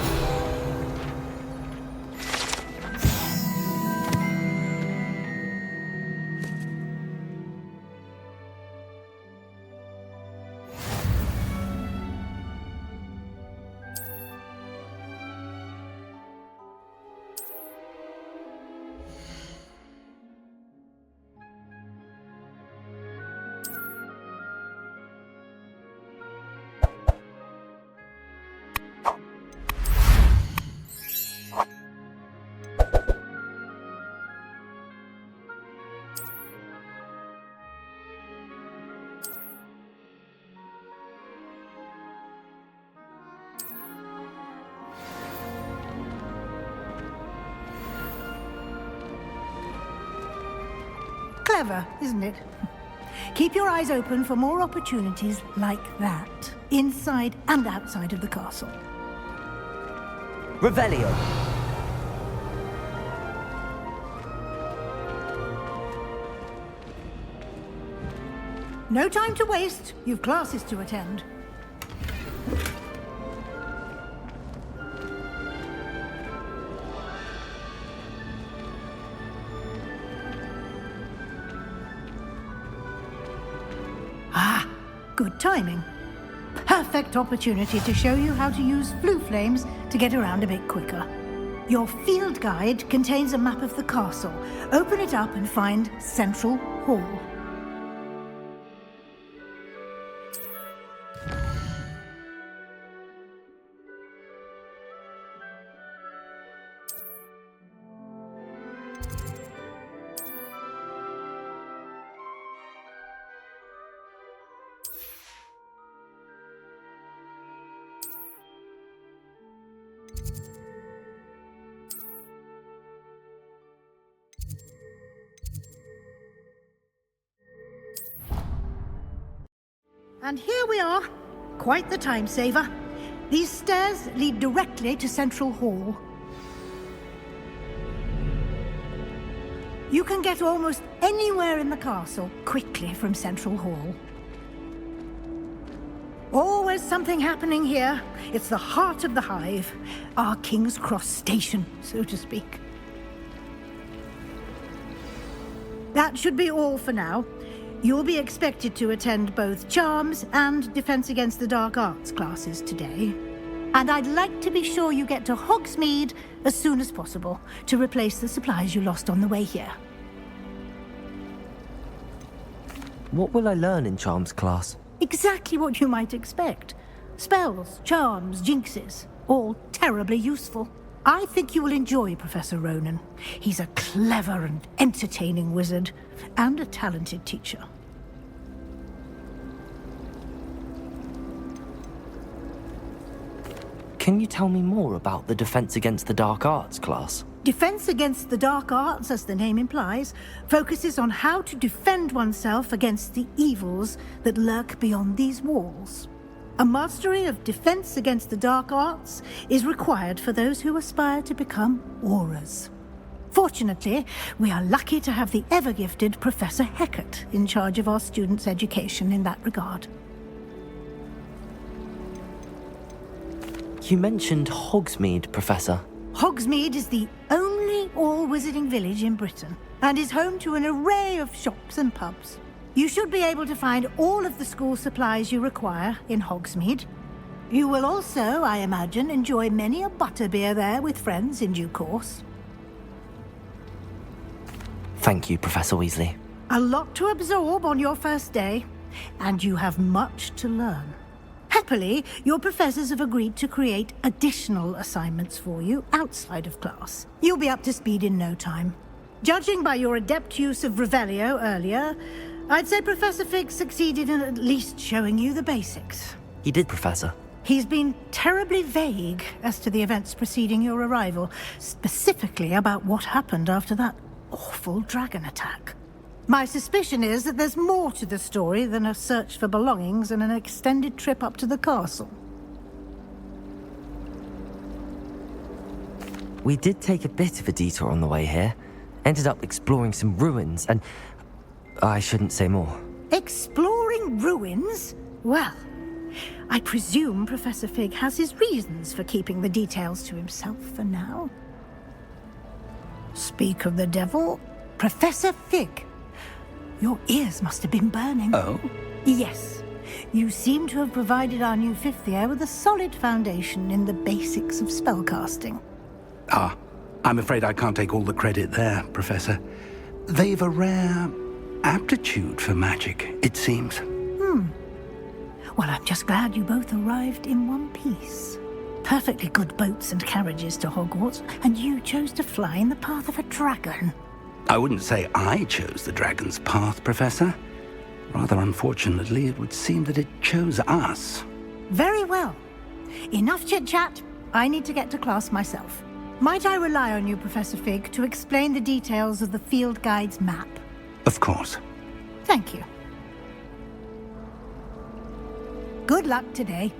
Clever, isn't it? Keep your eyes open for more opportunities like that, inside and outside of the castle. Revelio. No time to waste. You've classes to attend. Ah, good timing. Perfect opportunity to show you how to use flue flames to get around a bit quicker. Your field guide contains a map of the castle. Open it up and find Central Hall. And here we are. Quite the time saver. These stairs lead directly to Central Hall. You can get almost anywhere in the castle quickly from Central Hall. Always something happening here. It's the heart of the hive. Our King's Cross station, so to speak. That should be all for now. You'll be expected to attend both Charms and Defense Against the Dark Arts classes today. And I'd like to be sure you get to Hogsmeade as soon as possible to replace the supplies you lost on the way here. What will I learn in Charms class? Exactly what you might expect. Spells, charms, jinxes, all terribly useful. I think you will enjoy Professor Ronan. He's a clever and entertaining wizard, and a talented teacher. Can you tell me more about the Defense Against the Dark Arts class? Defense Against the Dark Arts, as the name implies, focuses on how to defend oneself against the evils that lurk beyond these walls. A mastery of Defense Against the Dark Arts is required for those who aspire to become Aurors. Fortunately, we are lucky to have the ever-gifted Professor Hecat in charge of our students' education in that regard. You mentioned Hogsmeade, Professor. Hogsmeade is the only all-wizarding village in Britain and is home to an array of shops and pubs. You should be able to find all of the school supplies you require in Hogsmeade. You will also, I imagine, enjoy many a butterbeer there with friends in due course. Thank you, Professor Weasley. A lot to absorb on your first day, and you have much to learn. Happily, your professors have agreed to create additional assignments for you outside of class. You'll be up to speed in no time. Judging by your adept use of Revelio earlier, I'd say Professor Fig succeeded in at least showing you the basics. He did, Professor. He's been terribly vague as to the events preceding your arrival, specifically about what happened after that awful dragon attack. My suspicion is that there's more to the story than a search for belongings and an extended trip up to the castle. We did take a bit of a detour on the way here. Ended up exploring some ruins and... I shouldn't say more. Exploring ruins? Well, I presume Professor Fig has his reasons for keeping the details to himself for now. Speak of the devil, Professor Fig. Your ears must have been burning. Oh? Yes. You seem to have provided our new fifth year with a solid foundation in the basics of spellcasting. Ah, I'm afraid I can't take all the credit there, Professor. They've a rare aptitude for magic, it seems. Well, I'm just glad you both arrived in one piece. Perfectly good boats and carriages to Hogwarts, and you chose to fly in the path of a dragon. I wouldn't say I chose the dragon's path, Professor. Rather unfortunately, it would seem that it chose us. Very well. Enough chit-chat. I need to get to class myself. Might I rely on you, Professor Fig, to explain the details of the field guide's map? Of course. Thank you. Good luck today.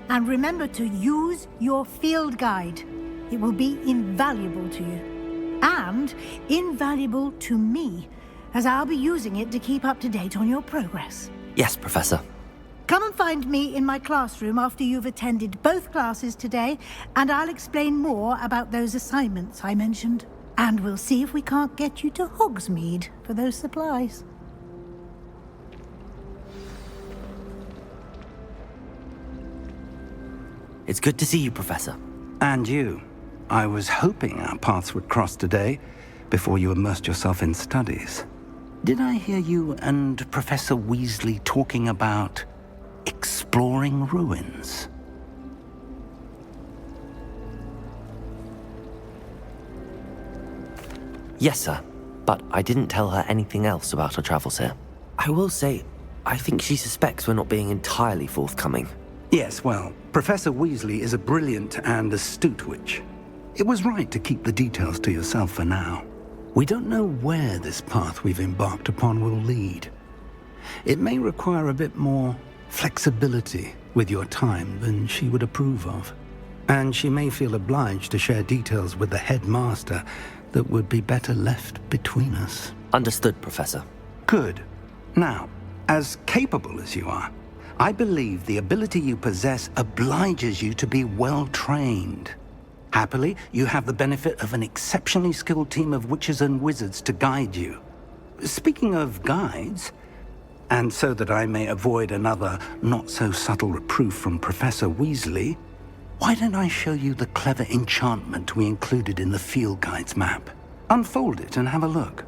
And remember to use your field guide. It will be invaluable to you. And invaluable to me, as I'll be using it to keep up to date on your progress. Yes, Professor. Come and find me in my classroom after you've attended both classes today, and I'll explain more about those assignments I mentioned. And we'll see if we can't get you to Hogsmeade for those supplies. It's good to see you, Professor. And you. I was hoping our paths would cross today, before you immersed yourself in studies. Did I hear you and Professor Weasley talking about exploring ruins? Yes, sir. But I didn't tell her anything else about our travels here. I will say, I think she suspects we're not being entirely forthcoming. Yes, well, Professor Weasley is a brilliant and astute witch. It was right to keep the details to yourself for now. We don't know where this path we've embarked upon will lead. It may require a bit more flexibility with your time than she would approve of. And she may feel obliged to share details with the headmaster that would be better left between us. Understood, Professor. Good. Now, as capable as you are, I believe the ability you possess obliges you to be well-trained. Happily, you have the benefit of an exceptionally skilled team of witches and wizards to guide you. Speaking of guides, and so that I may avoid another not-so-subtle reproof from Professor Weasley, why don't I show you the clever enchantment we included in the field guide's map? Unfold it and have a look.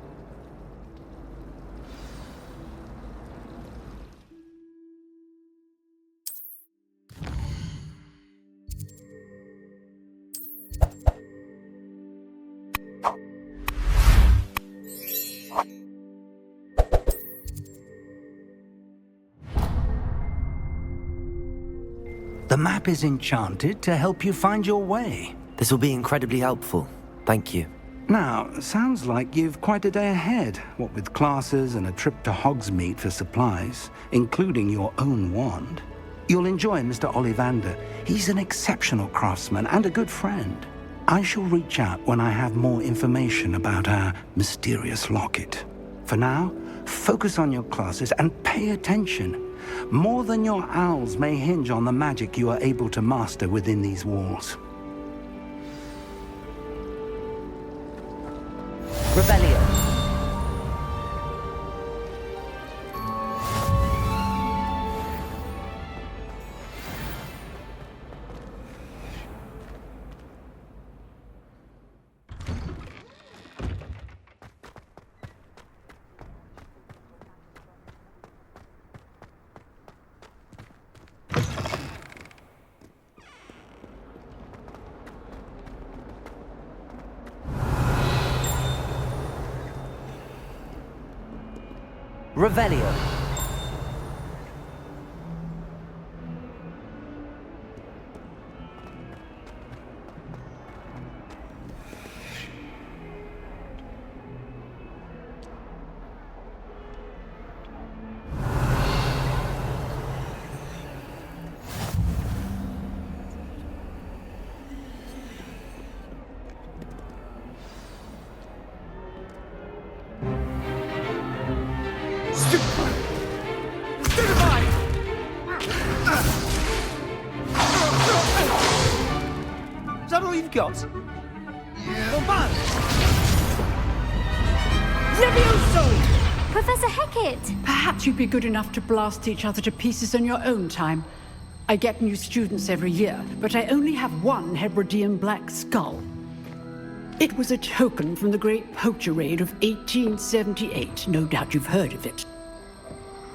The map is enchanted to help you find your way. This will be incredibly helpful. Thank you. Now, sounds like you've quite a day ahead, what with classes and a trip to Hogsmeade for supplies, including your own wand. You'll enjoy Mr. Ollivander. He's an exceptional craftsman and a good friend. I shall reach out when I have more information about our mysterious locket. For now, focus on your classes and pay attention. More than your owls may hinge on the magic you are able to master within these walls. Rebellion. Revelio. Is that all you've got? Professor Hecat! Perhaps you'd be good enough to blast each other to pieces in your own time. I get new students every year, but I only have one Hebridean black skull. It was a token from the Great Poacher Raid of 1878. No doubt you've heard of it.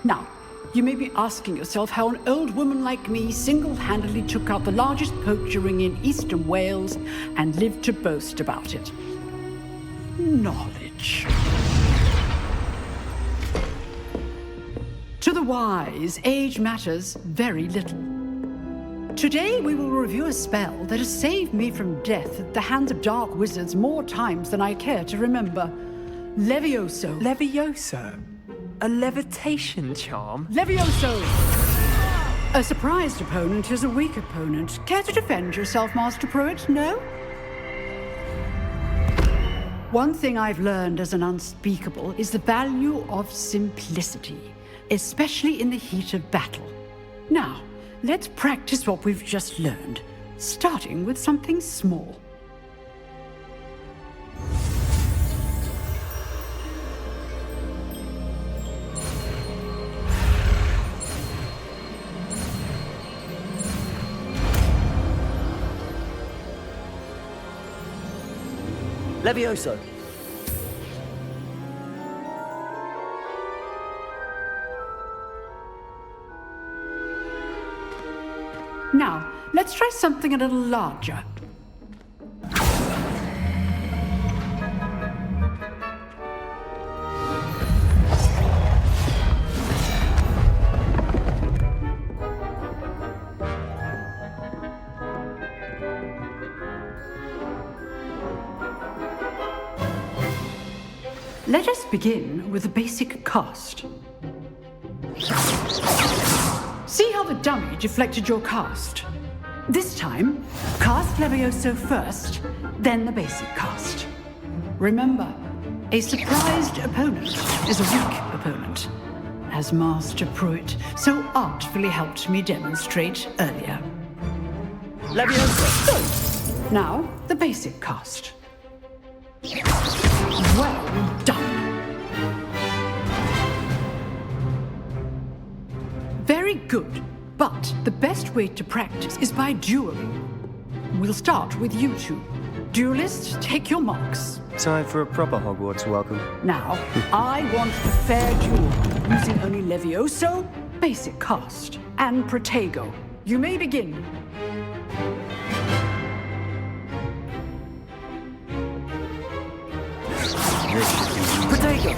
Now, you may be asking yourself how an old woman like me single-handedly took out the largest poacher ring in eastern Wales and lived to boast about it. Knowledge. To the wise, age matters very little. Today we will review a spell that has saved me from death at the hands of dark wizards more times than I care to remember. Levioso. Levioso? A levitation charm? Levioso! A surprised opponent is a weak opponent. Care to defend yourself, Master Pruitt? No? One thing I've learned as an unspeakable is the value of simplicity, especially in the heat of battle. Now, let's practice what we've just learned, starting with something small. Levioso. Now, let's try something a little larger. Let us begin with the basic cast. See how the dummy deflected your cast? This time, cast Levioso first, then the basic cast. Remember, a surprised opponent is a weak opponent, as Master Pruitt so artfully helped me demonstrate earlier. Levioso! Now, the basic cast. Well done. Very good, but the best way to practice is by dueling. We'll start with you two. Duelists, take your marks. Time for a proper Hogwarts welcome. Now, I want a fair duel, using only Levioso, basic cast, and Protego. You may begin. Protego!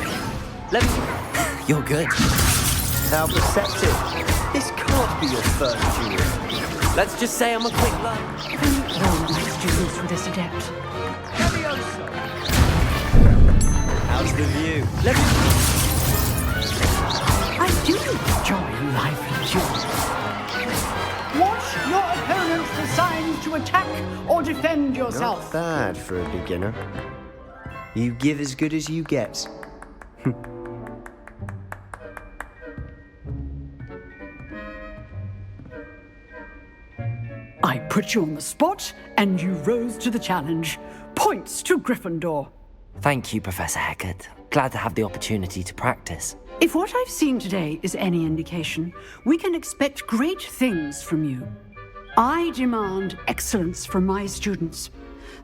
You're good. How perceptive. This can't be your first duel. Let's just say I'm a quick learner. All my students for this adept. How's the view? I do enjoy lively duels. Watch your opponent for signs to attack or defend yourself. Not bad for a beginner. You give as good as you get. I put you on the spot, and you rose to the challenge. Points to Gryffindor. Thank you, Professor Heckert. Glad to have the opportunity to practice. If what I've seen today is any indication, we can expect great things from you. I demand excellence from my students.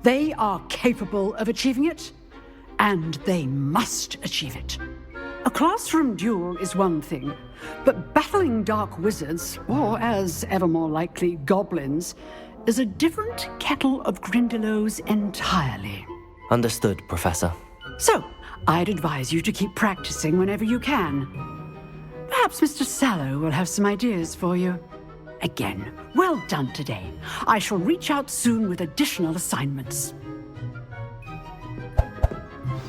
They are capable of achieving it, and they must achieve it. A classroom duel is one thing, but battling dark wizards, or as ever more likely, goblins, is a different kettle of Grindylows entirely. Understood, Professor. So, I'd advise you to keep practicing whenever you can. Perhaps Mr. Sallow will have some ideas for you. Again, well done today. I shall reach out soon with additional assignments.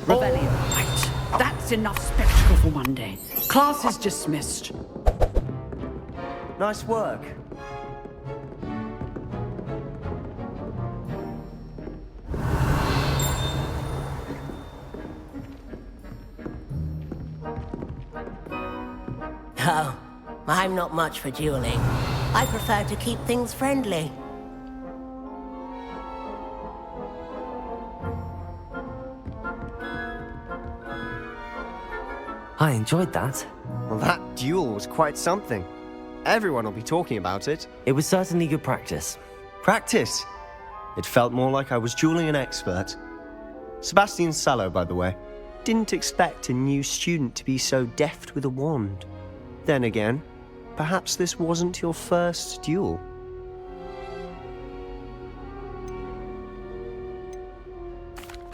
Rebellion. Right, that's enough spectacle for one day. Class is dismissed. Nice work. Oh, I'm not much for dueling. I prefer to keep things friendly. I enjoyed that. Well, that duel was quite something. Everyone will be talking about it. It was certainly good practice. Practice? It felt more like I was dueling an expert. Sebastian Sallow, by the way. Didn't expect a new student to be so deft with a wand. Then again, perhaps this wasn't your first duel.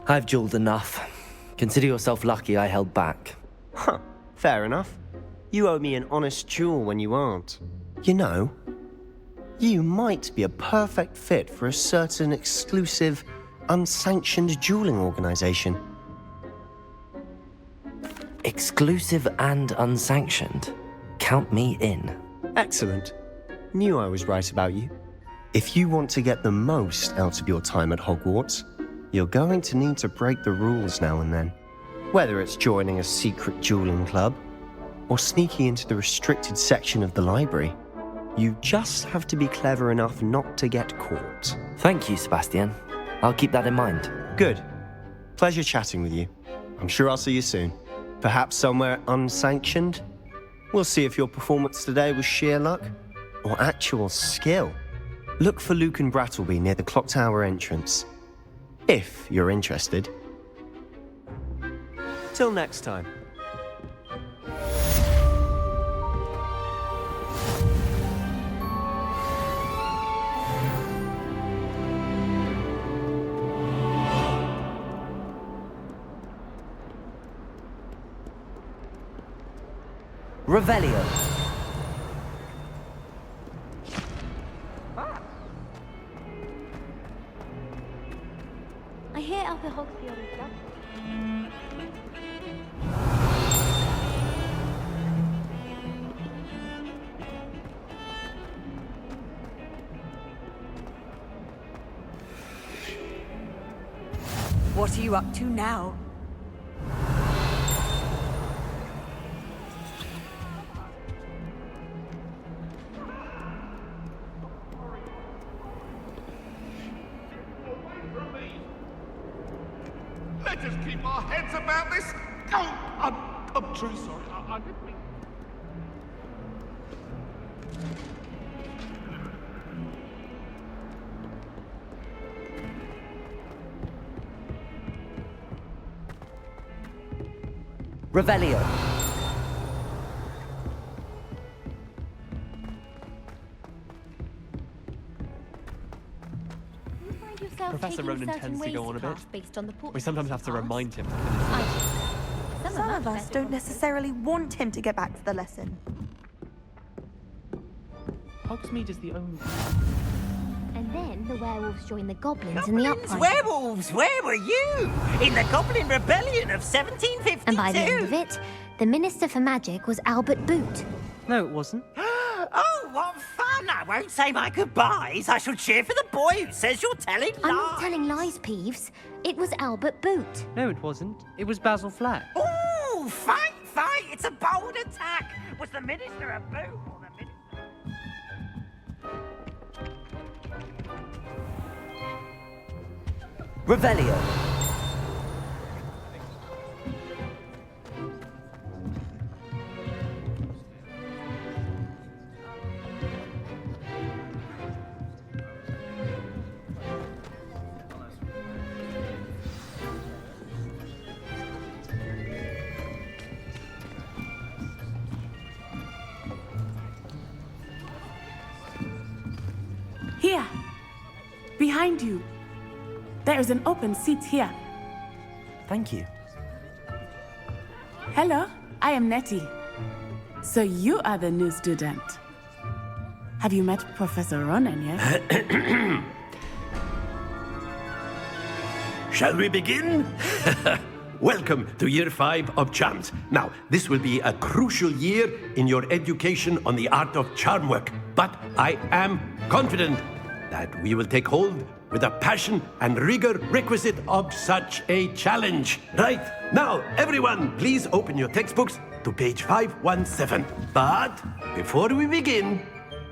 I've dueled enough. Consider yourself lucky I held back. Huh, fair enough. You owe me an honest duel when you aren't. You know, you might be a perfect fit for a certain exclusive, unsanctioned dueling organization. Exclusive and unsanctioned. Count me in. Excellent. Knew I was right about you. If you want to get the most out of your time at Hogwarts, you're going to need to break the rules now and then. Whether it's joining a secret dueling club, or sneaking into the restricted section of the library, you just have to be clever enough not to get caught. Thank you, Sebastian. I'll keep that in mind. Good. Pleasure chatting with you. I'm sure I'll see you soon. Perhaps somewhere unsanctioned? We'll see if your performance today was sheer luck or actual skill. Look for Luke and Brattleby near the clock tower entrance, if you're interested. Till next time. Revelio. I hear other hogs beyond the stuff. What are you up to now? Let us keep our heads about this. Oh, I'm truly sorry. I didn't mean... Revelio. Professor Ronan tends to go on a bit. Based on the We sometimes have to remind him. Some of us don't necessarily want him to get back to the lesson. Hogsmeade is the only... And then the werewolves join the goblins in the uprising. Werewolves, where were you? In the Goblin Rebellion of 1752? And by the end of it, the Minister for Magic was Albert Boot. No, it wasn't. Oh, what fun! I won't say my goodbyes. I shall cheer for the boy who says you're telling lies. I'm not telling lies, Peeves. It was Albert Boot. No, it wasn't. It was Basil Flack. Ooh, fight! It's a bold attack. Was the Minister a boot or the Minister... Revelio. Here, behind you. There is an open seat here. Thank you. Hello, I am Nettie. So you are the new student. Have you met Professor Ronan yet? Shall we begin? Welcome to Year 5 of Charms. Now, this will be a crucial year in your education on the art of charm work. But I am confident that we will take hold with the passion and rigor requisite of such a challenge. Right, now, everyone, please open your textbooks to page 517. But before we begin,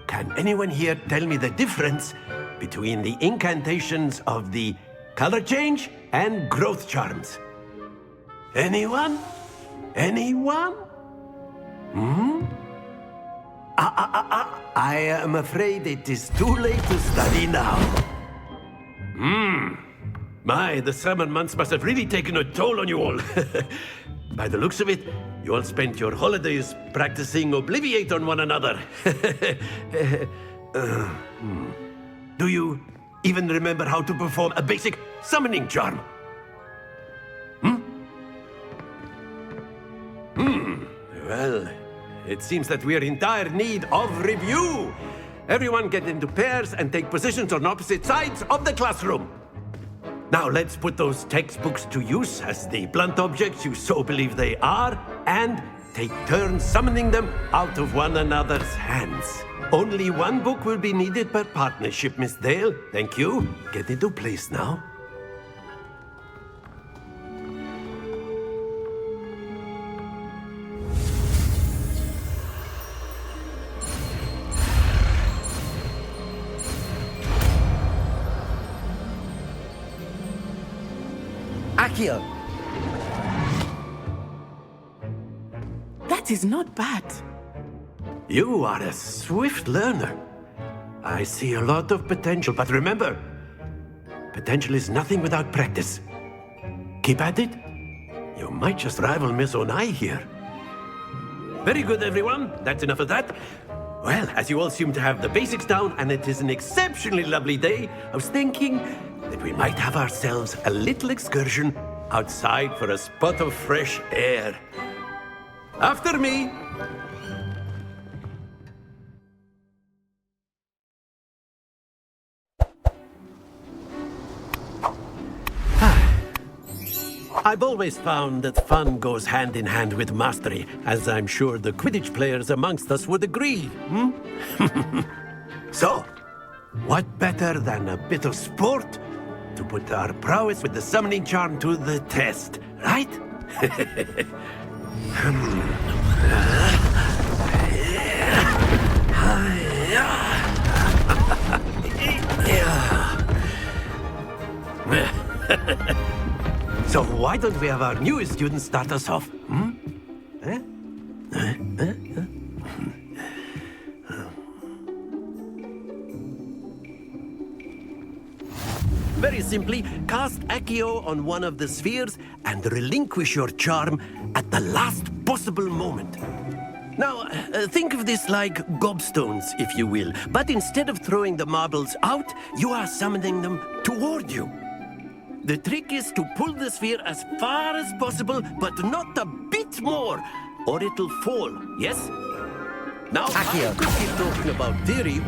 can anyone here tell me the difference between the incantations of the color change and growth charms? Anyone? Anyone? I am afraid it is too late to study now. My, the summer months must have really taken a toll on you all. By the looks of it, you all spent your holidays practicing Obliviate on one another. Do you even remember how to perform a basic summoning charm? Well, it seems that we are in dire need of review. Everyone get into pairs and take positions on opposite sides of the classroom. Now let's put those textbooks to use as the blunt objects you so believe they are. and take turns summoning them out of one another's hands. Only one book will be needed per partnership, Miss Dale. Thank you. Get into place now. Accio! That is not bad. You are a swift learner. I see a lot of potential, but remember, potential is nothing without practice. Keep at it. You might just rival Miss Onai here. Very good, everyone. That's enough of that. Well, as you all seem to have the basics down, and it is an exceptionally lovely day, I was thinking that we might have ourselves a little excursion outside for a spot of fresh air. After me. I've always found that fun goes hand in hand with mastery, as I'm sure the Quidditch players amongst us would agree. So, what better than a bit of sport to put our prowess with the summoning charm to the test, right? So why don't we have our newest student start us off? Very simply, cast Accio on one of the spheres and relinquish your charm at the last possible moment. Now, think of this like gobstones, if you will, but instead of throwing the marbles out, you are summoning them toward you. The trick is to pull the sphere as far as possible, but not a bit more, or it'll fall, yes? Now, Accio. I could keep talking about theory.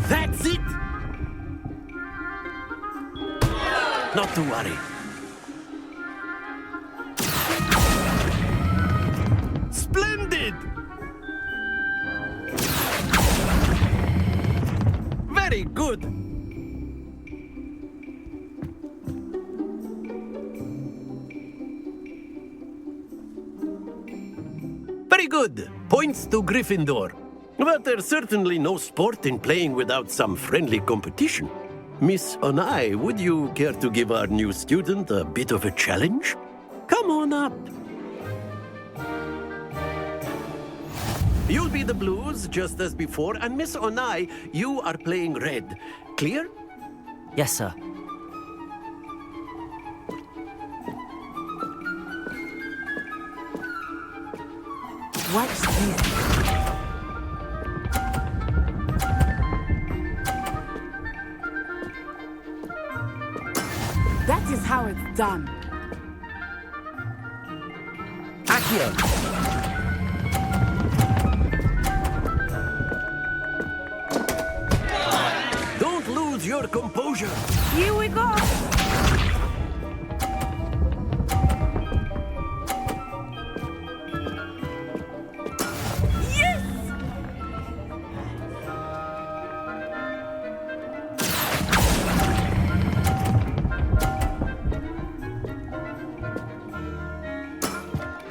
That's it! Not to worry. Splendid! Very good. Very good. Points to Gryffindor. But there's certainly no sport in playing without some friendly competition. Miss Onai, would you care to give our new student a bit of a challenge? Come on up. You'll be the blues, just as before, and Miss Onai, you are playing red. Clear? Yes, sir. What's this? That is how it's done. Accio! Don't lose your composure. Here we go.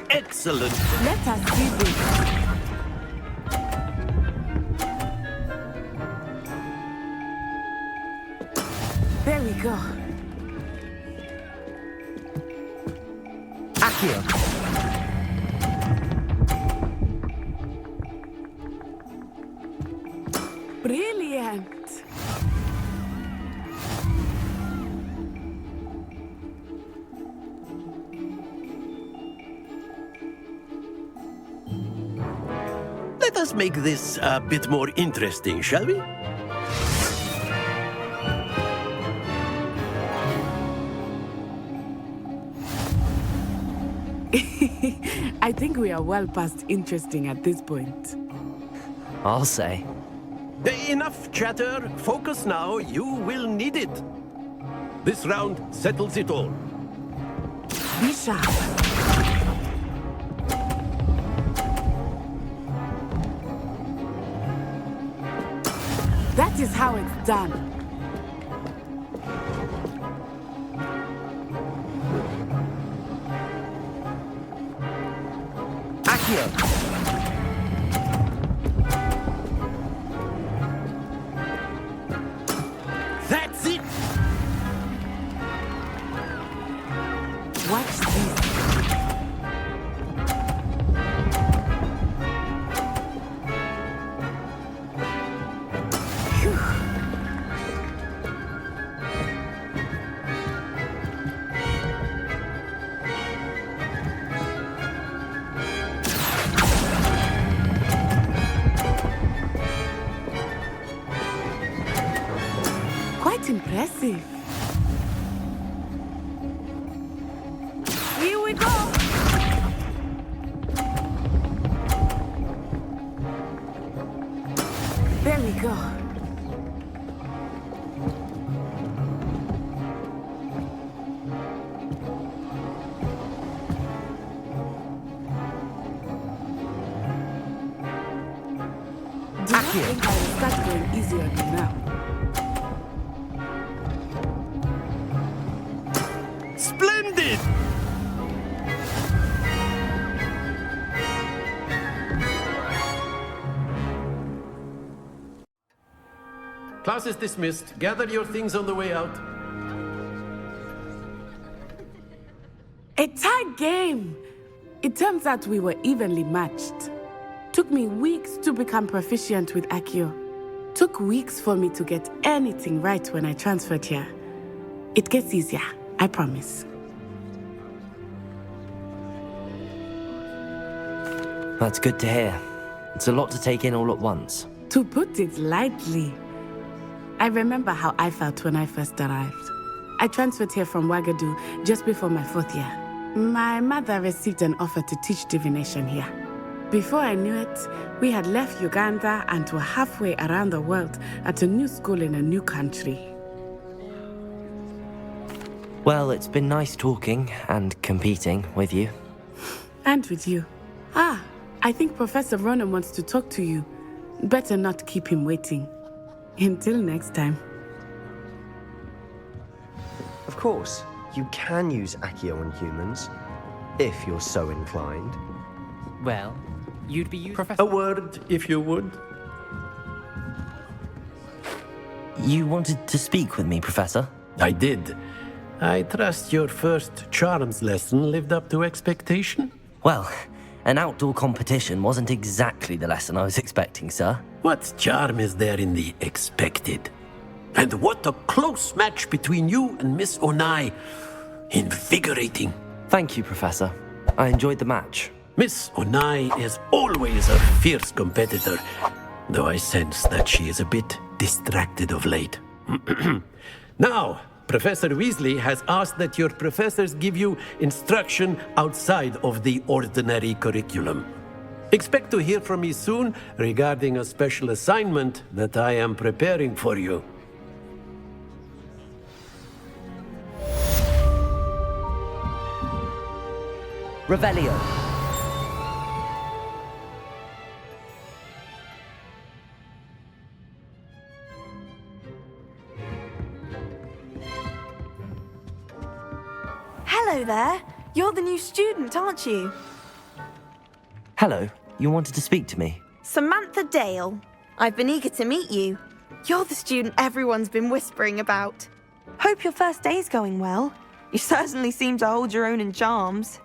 Excellent. Let us do this. There we go. Accio! Brilliant. Let us make this a bit more interesting, shall we? I think we are well past interesting at this point. I'll say. Enough chatter. Focus now. You will need it. This round settles it all. Be sharp. That is how it's done. That's it! Watch this. Quite impressive. Here we go. There we go. Do you think I will start going easier on you now? Splendid! Class is dismissed. Gather your things on the way out. A tight game. It turns out we were evenly matched. Took me weeks to become proficient with Accio. Took weeks for me to get anything right when I transferred here. It gets easier, I promise. That's good to hear. It's a lot to take in all at once. To put it lightly, I remember how I felt when I first arrived. I transferred here from Ouagadougou just before my 4th year. My mother received an offer to teach divination here. Before I knew it, we had left Uganda and were halfway around the world at a new school in a new country. Well, it's been nice talking and competing with you. And with you. Ah, I think Professor Ronan wants to talk to you. Better not keep him waiting. Until next time. Of course, you can use Accio on humans, if you're so inclined. Well, you'd be using... A word, if you would. You wanted to speak with me, Professor? I did. I trust your first charms lesson lived up to expectation? Well, an outdoor competition wasn't exactly the lesson I was expecting, sir. What charm is there in the expected? And what a close match between you and Miss Onai. Invigorating. Thank you, Professor. I enjoyed the match. Miss Onai is always a fierce competitor, though I sense that she is a bit distracted of late. Now, Professor Weasley has asked that your professors give you instruction outside of the ordinary curriculum. Expect to hear from me soon regarding a special assignment that I am preparing for you. Revelio. Hello there. You're the new student, aren't you? Hello. You wanted to speak to me? Samantha Dale. I've been eager to meet you. You're the student everyone's been whispering about. Hope your first day's going well. You certainly seem to hold your own in charms.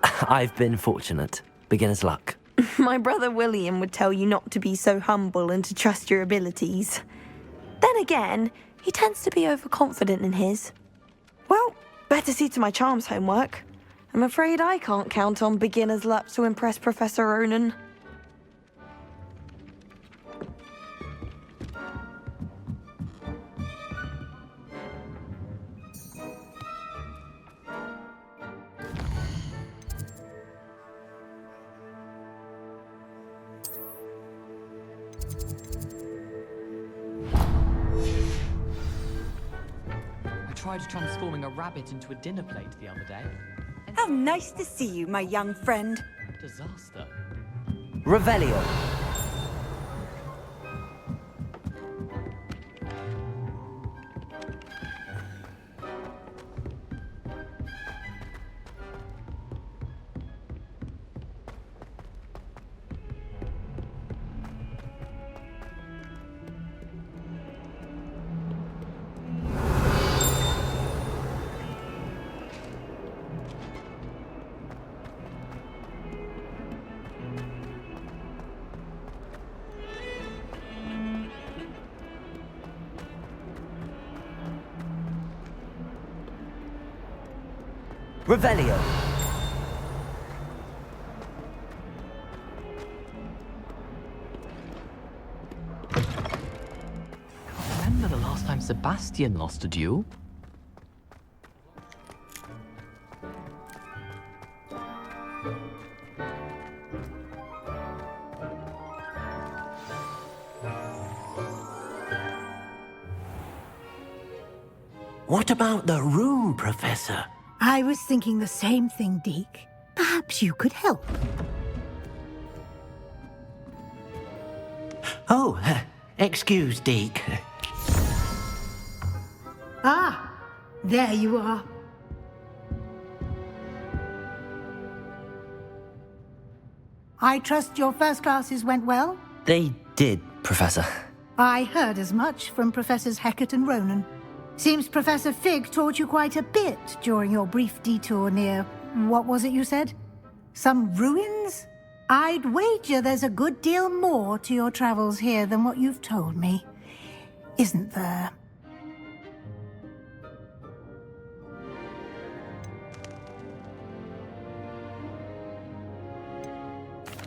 I've been fortunate. Beginner's luck. My brother William would tell you not to be so humble and to trust your abilities. Then again, he tends to be overconfident in his. Well, better see to my charms homework. I'm afraid I can't count on beginner's luck to impress Professor Ronan. I tried transforming a rabbit into a dinner plate the other day. How nice to see you, my young friend. Disaster. Revelio. Revelio. I remember the last time Sebastian lost a duel. What about the room, Professor? I was thinking the same thing, Deke. Perhaps you could help. Oh, excuse, Deke. Ah, there you are. I trust your first classes went well? They did, Professor. I heard as much from Professors Hecat and Ronan. Seems Professor Fig taught you quite a bit during your brief detour near... what was it you said? Some ruins? I'd wager there's a good deal more to your travels here than what you've told me. Isn't there?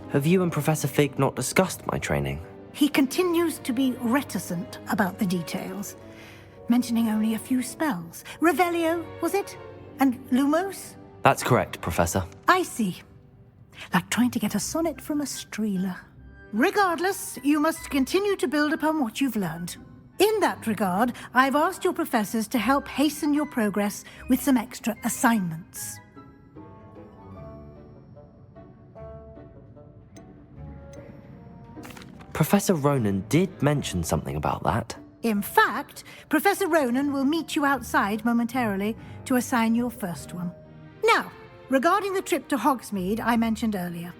Have you and Professor Fig not discussed my training? He continues to be reticent about the details, mentioning only a few spells. Revelio, was it? And Lumos? That's correct, Professor. I see. Like trying to get a sonnet from a streeler. Regardless, you must continue to build upon what you've learned. In that regard, I've asked your professors to help hasten your progress with some extra assignments. Professor Ronan did mention something about that. In fact, Professor Ronan will meet you outside momentarily to assign your first one. Now, regarding the trip to Hogsmeade I mentioned earlier,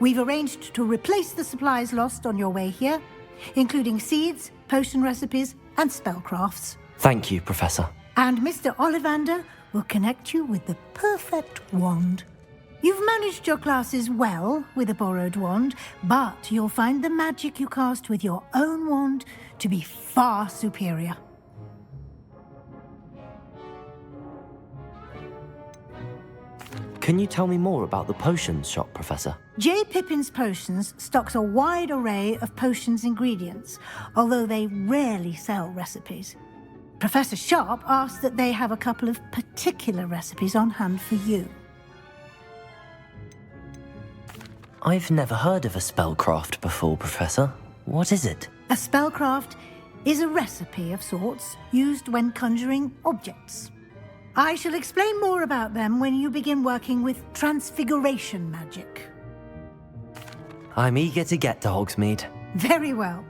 we've arranged to replace the supplies lost on your way here, including seeds, potion recipes, and spellcrafts. Thank you, Professor. And Mr. Ollivander will connect you with the perfect wand. You've managed your classes well with a borrowed wand, but you'll find the magic you cast with your own wand to be far superior. Can you tell me more about the potions shop, Professor? J. Pippin's Potions stocks a wide array of potions ingredients, although they rarely sell recipes. Professor Sharp asked that they have a couple of particular recipes on hand for you. I've never heard of a spellcraft before, Professor. What is it? A spellcraft is a recipe of sorts used when conjuring objects. I shall explain more about them when you begin working with transfiguration magic. I'm eager to get to Hogsmeade. Very well.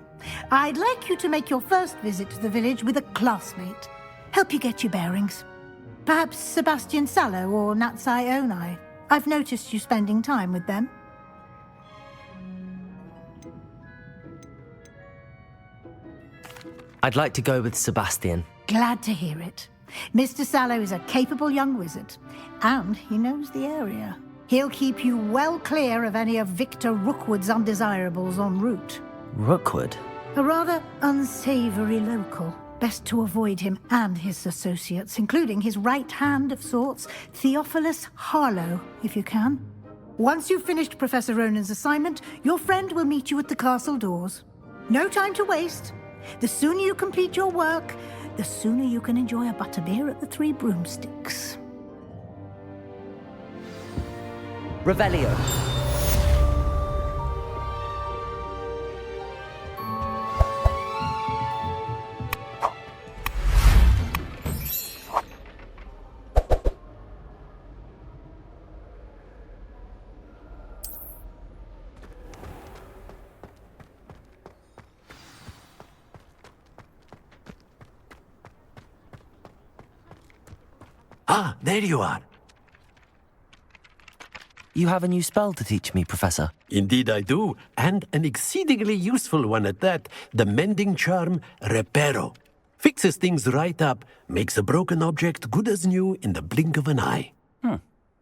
I'd like you to make your first visit to the village with a classmate. Help you get your bearings. Perhaps Sebastian Sallow or Natsai Onai. I've noticed you spending time with them. I'd like to go with Sebastian. Glad to hear it. Mr. Sallow is a capable young wizard, and he knows the area. He'll keep you well clear of any of Victor Rookwood's undesirables en route. Rookwood? A rather unsavory local. Best to avoid him and his associates, including his right hand of sorts, Theophilus Harlow, if you can. Once you've finished Professor Ronan's assignment, your friend will meet you at the castle doors. No time to waste. The sooner you complete your work, the sooner you can enjoy a butterbeer at the Three Broomsticks. Revelio. Ah, there you are. You have a new spell to teach me, Professor. Indeed I do, and an exceedingly useful one at that. The mending charm, Reparo. Fixes things right up, makes a broken object good as new in the blink of an eye.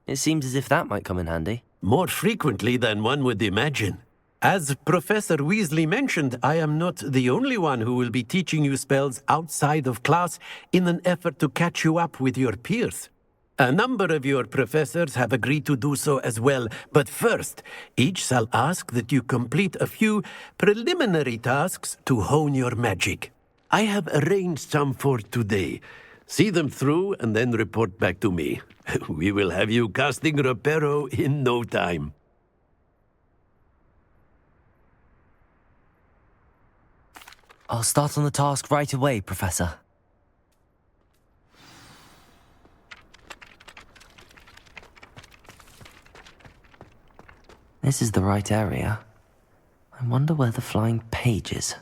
It seems as if that might come in handy. More frequently than one would imagine. As Professor Weasley mentioned, I am not the only one who will be teaching you spells outside of class in an effort to catch you up with your peers. A number of your professors have agreed to do so as well, but first, each shall ask that you complete a few preliminary tasks to hone your magic. I have arranged some for today. See them through and then report back to me. We will have you casting Reparo in no time. I'll start on the task right away, Professor. This is the right area. I wonder where the flying page is.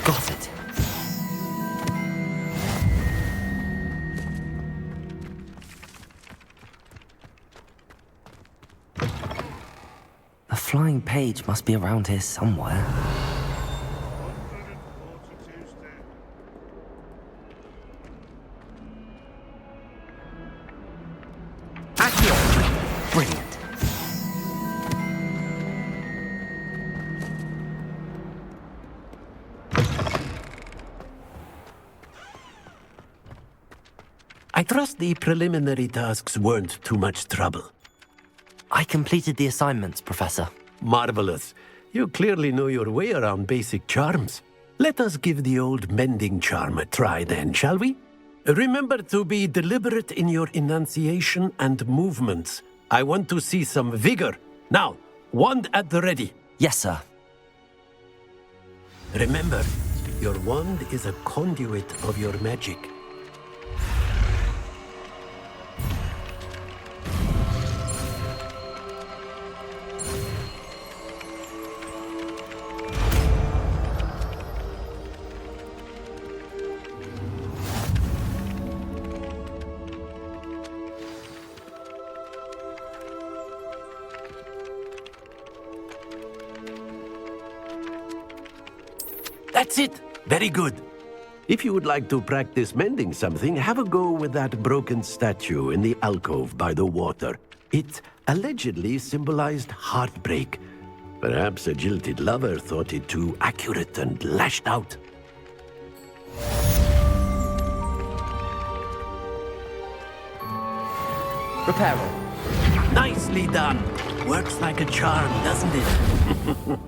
Got it. The flying page must be around here somewhere. Brilliant. I trust the preliminary tasks weren't too much trouble. I completed the assignments, Professor. Marvelous. You clearly know your way around basic charms. Let us give the old mending charm a try then, shall we? Remember to be deliberate in your enunciation and movements. I want to see some vigor. Now, wand at the ready. Yes, sir. Remember, your wand is a conduit of your magic. That's it. Very good. If you would like to practice mending something, have a go with that broken statue in the alcove by the water. It allegedly symbolized heartbreak. Perhaps a jilted lover thought it too accurate and lashed out. Reparo. Nicely done. Works like a charm, doesn't it?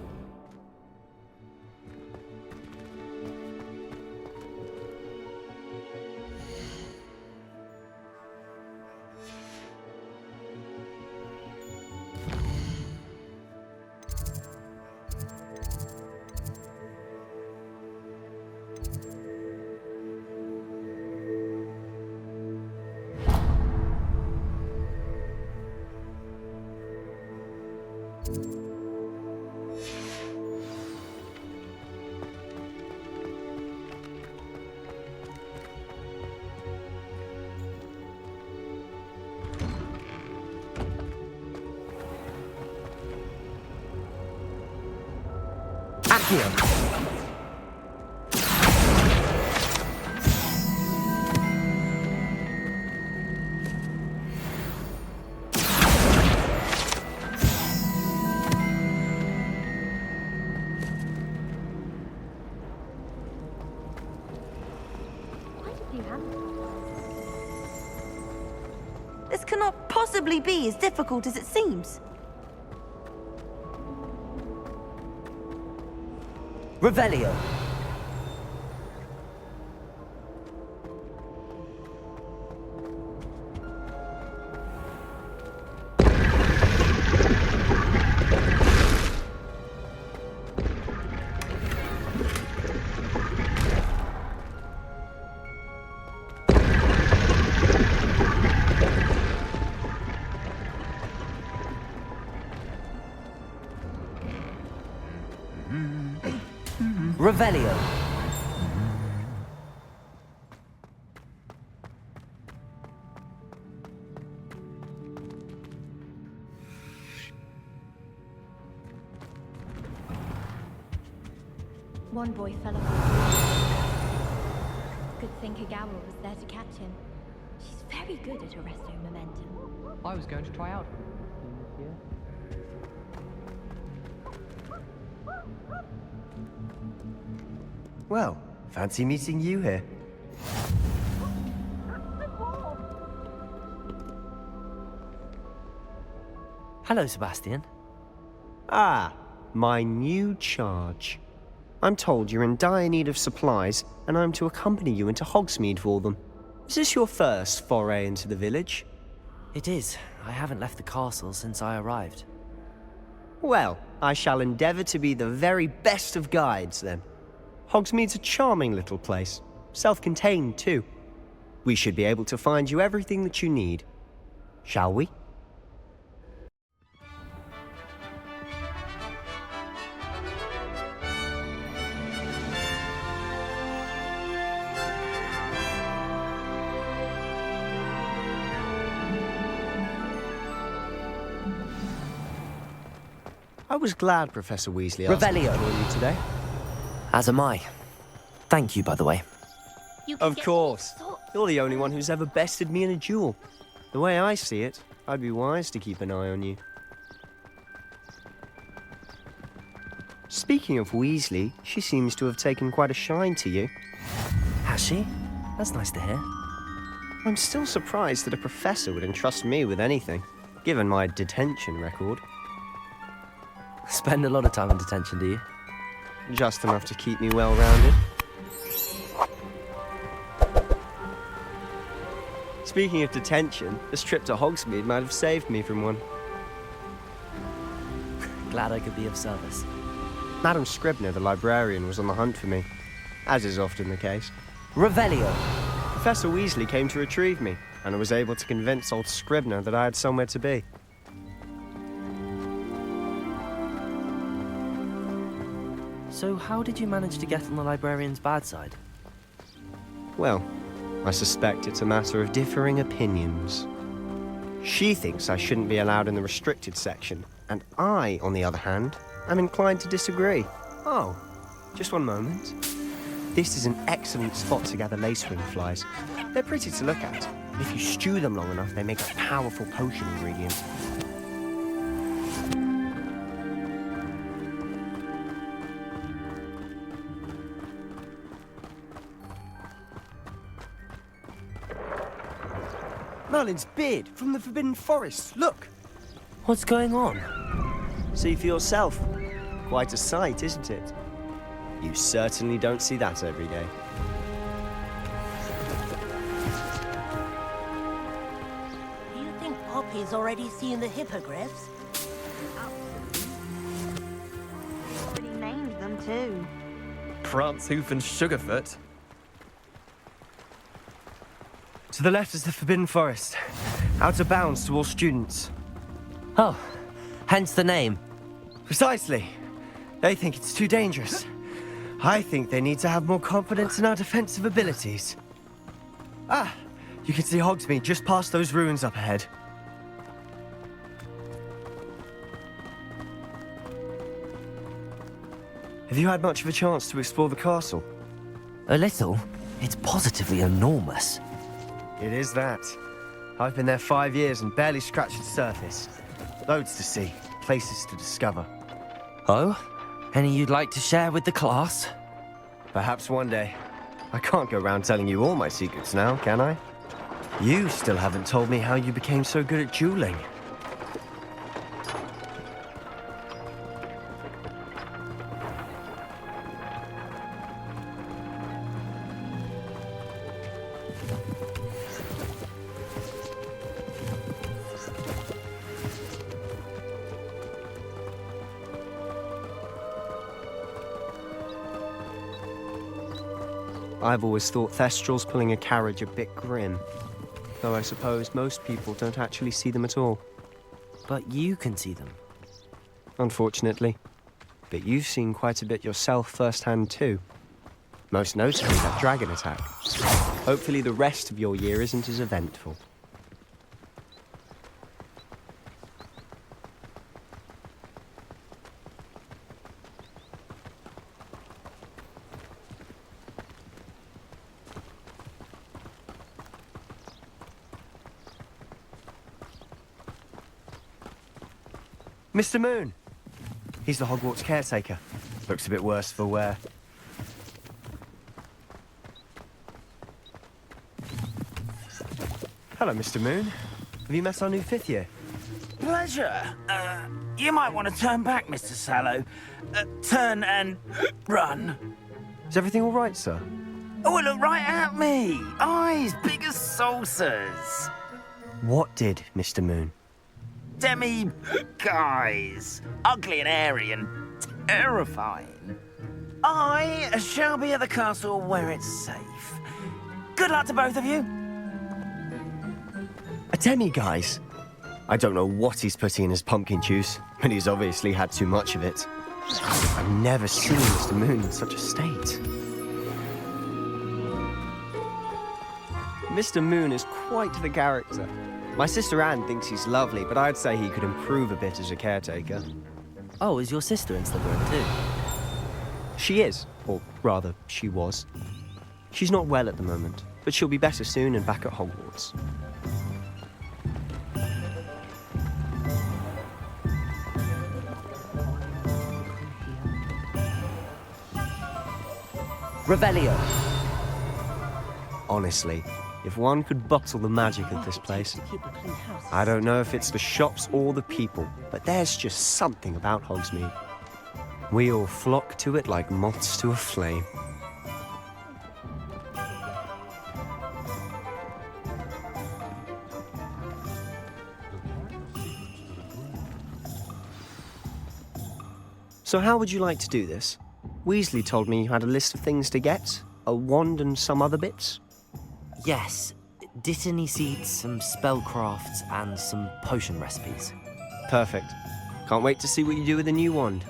This cannot possibly be as difficult as it seems. Revelio. Revelio. One boy fell off. Good thing Kagawa was there to catch him. She's very good at arresting momentum. I was going to try out. Well, fancy meeting you here. Hello, Sebastian. Ah, my new charge. I'm told you're in dire need of supplies, and I'm to accompany you into Hogsmeade for them. Is this your first foray into the village? It is. I haven't left the castle since I arrived. Well, I shall endeavour to be the very best of guides, then. Hogsmeade's a charming little place. Self-contained, too. We should be able to find you everything that you need. Shall we? I was glad Professor Weasley asked me to join you today. As am I. Thank you, by the way. Of course. You're the only one who's ever bested me in a duel. The way I see it, I'd be wise to keep an eye on you. Speaking of Weasley, she seems to have taken quite a shine to you. Has she? That's nice to hear. I'm still surprised that a professor would entrust me with anything, given my detention record. Spend a lot of time in detention, do you? Just enough to keep me well-rounded. Speaking of detention, this trip to Hogsmeade might have saved me from one. Glad I could be of service. Madam Scribner, the librarian, was on the hunt for me, as is often the case. Revelio. Professor Weasley came to retrieve me, and I was able to convince old Scribner that I had somewhere to be. So how did you manage to get on the librarian's bad side? Well, I suspect it's a matter of differing opinions. She thinks I shouldn't be allowed in the restricted section, and I, on the other hand, am inclined to disagree. Oh, just one moment. This is an excellent spot to gather lacewing flies. They're pretty to look at. If you stew them long enough, they make a powerful potion ingredient. Merlin's beard from the Forbidden Forest. Look! What's going on? See for yourself. Quite a sight, isn't it? You certainly don't see that every day. Do you think Poppy's already seen the hippogriffs? Already named them too. Prance, Hoof, and Sugarfoot. To the left is the Forbidden Forest. Out of bounds to all students. Oh, hence the name. Precisely. They think it's too dangerous. I think they need to have more confidence in our defensive abilities. Ah, you can see Hogsmeade just past those ruins up ahead. Have you had much of a chance to explore the castle? A little. It's positively enormous. It is that. I've been there 5 years and barely scratched the surface. Loads to see, places to discover. Oh? Any you'd like to share with the class? Perhaps one day. I can't go around telling you all my secrets now, can I? You still haven't told me how you became so good at dueling. I've always thought Thestrals pulling a carriage a bit grim, though I suppose most people don't actually see them at all. But you can see them. Unfortunately. but you've seen quite a bit yourself firsthand too. Most notably that dragon attack. Hopefully the rest of your year isn't as eventful. Mr. Moon! He's the Hogwarts caretaker. Looks a bit worse for wear. Hello, Mr. Moon. Have you met our new 5th year? Pleasure. You might want to turn back, Mr. Sallow. Turn and run. Is everything all right, sir? Oh, look right at me. Eyes big as saucers. What did, Mr. Moon? Guys. Ugly and hairy and terrifying. I shall be at the castle where it's safe. Good luck to both of you. A demi-guise? I don't know what he's putting in his pumpkin juice, but he's obviously had too much of it. I've never seen Mr. Moon in such a state. Mr. Moon is quite the character. My sister Anne thinks he's lovely, but I'd say he could improve a bit as a caretaker. Oh, is your sister in Slytherin too? She is, or rather, she was. She's not well at the moment, but she'll be better soon and back at Hogwarts. Revelio. Honestly, if one could bottle the magic of this place. I don't know if it's the shops or the people, but there's just something about Hogsmeade. We all flock to it like moths to a flame. So how would you like to do this? Weasley told me you had a list of things to get, a wand and some other bits. Yes, Dittany seeds, some spellcrafts, and some potion recipes. Perfect. Can't wait to see what you do with the new wand.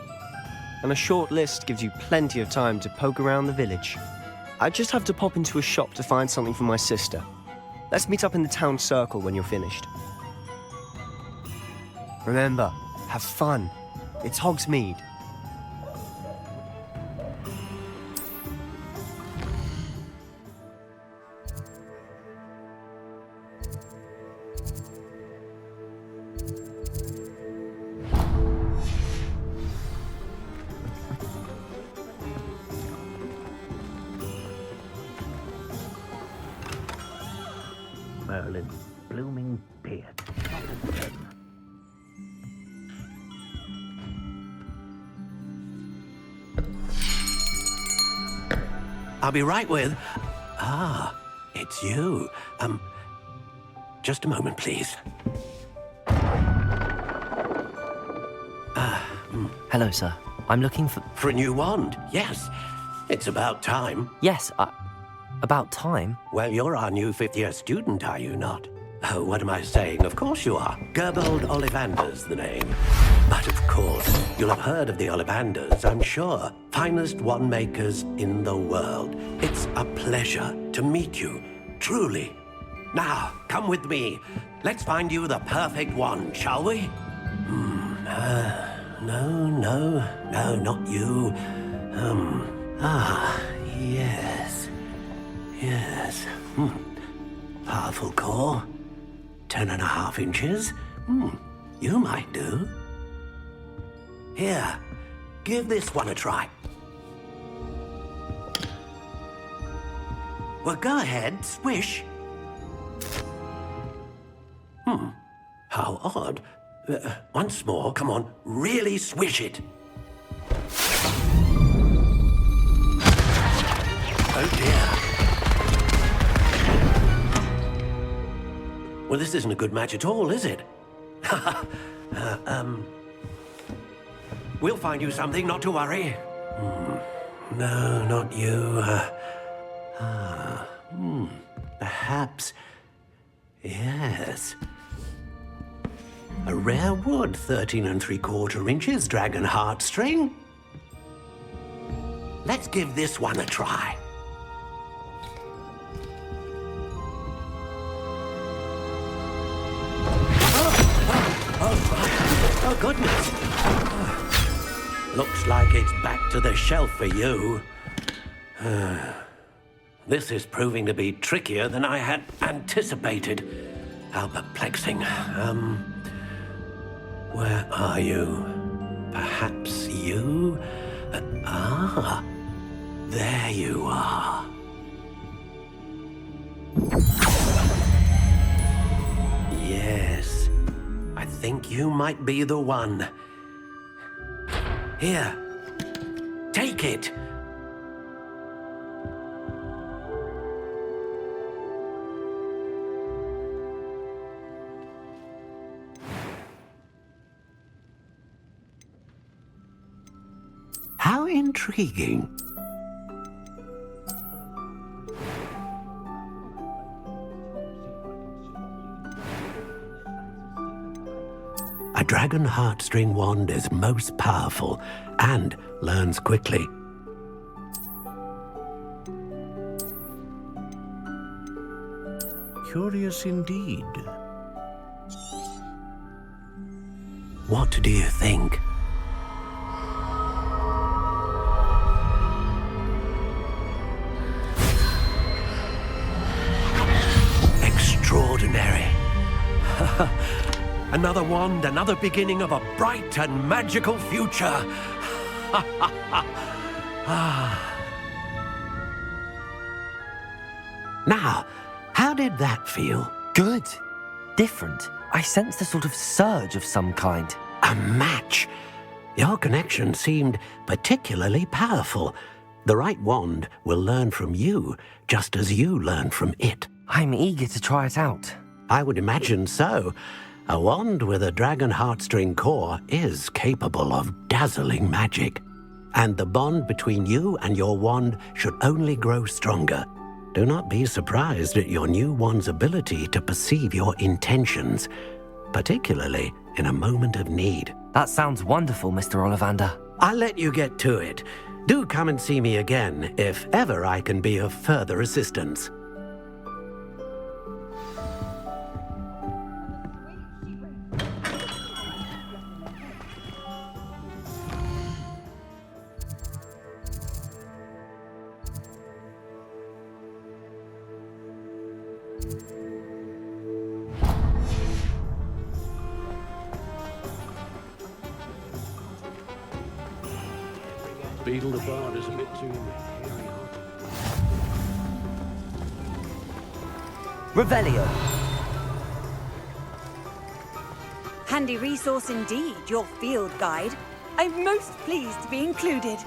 And a short list gives you plenty of time to poke around the village. I just have to pop into a shop to find something for my sister. Let's meet up in the town circle when you're finished. Remember, have fun. It's Hogsmeade. Merlin, blooming beard. I'll be right with... Ah, it's you. Just a moment, please. Hello, sir. I'm looking for... For a new wand, yes. It's about time. Yes, about time? Well, you're our new 5th year student, are you not? Oh, what am I saying? Of course you are. Gerbold Ollivander's the name. But of course, you'll have heard of the Ollivanders, I'm sure. Finest wand makers in the world. It's a pleasure to meet you, truly. Now, come with me. Let's find you the perfect wand, shall we? No, not you. Yes. Powerful core. 10.5 inches. You might do. Here, give this one a try. Well, go ahead, swish. How odd. Once more, come on, really swish it. Oh dear. Well, this isn't a good match at all, is it? We'll find you something, not to worry. No, not you. Perhaps. Yes. A rare wood, 13 3/4 inches, dragon heartstring. let's give this one a try. Oh, goodness. Looks like it's back to the shelf for you. This is proving to be trickier than I had anticipated. How perplexing. Where are you? Perhaps you? There you are. Yes, I think you might be the one. Here, take it. How intriguing. A dragon heartstring wand is most powerful and learns quickly. Curious indeed. What do you think? Extraordinary. Another wand, another beginning of a bright and magical future. Now, how did that feel? Good. Different. I sensed a sort of surge of some kind. A match. Your connection seemed particularly powerful. The right wand will learn from you, just as you learn from it. I'm eager to try it out. I would imagine so. A wand with a dragon heartstring core is capable of dazzling magic. And the bond between you and your wand should only grow stronger. Do not be surprised at your new wand's ability to perceive your intentions, particularly in a moment of need. That sounds wonderful, Mr. Ollivander. I'll let you get to it. Do come and see me again if ever I can be of further assistance. Beetle the Bard is a bit too... Revelio. Handy resource indeed, your field guide. I'm most pleased to be included.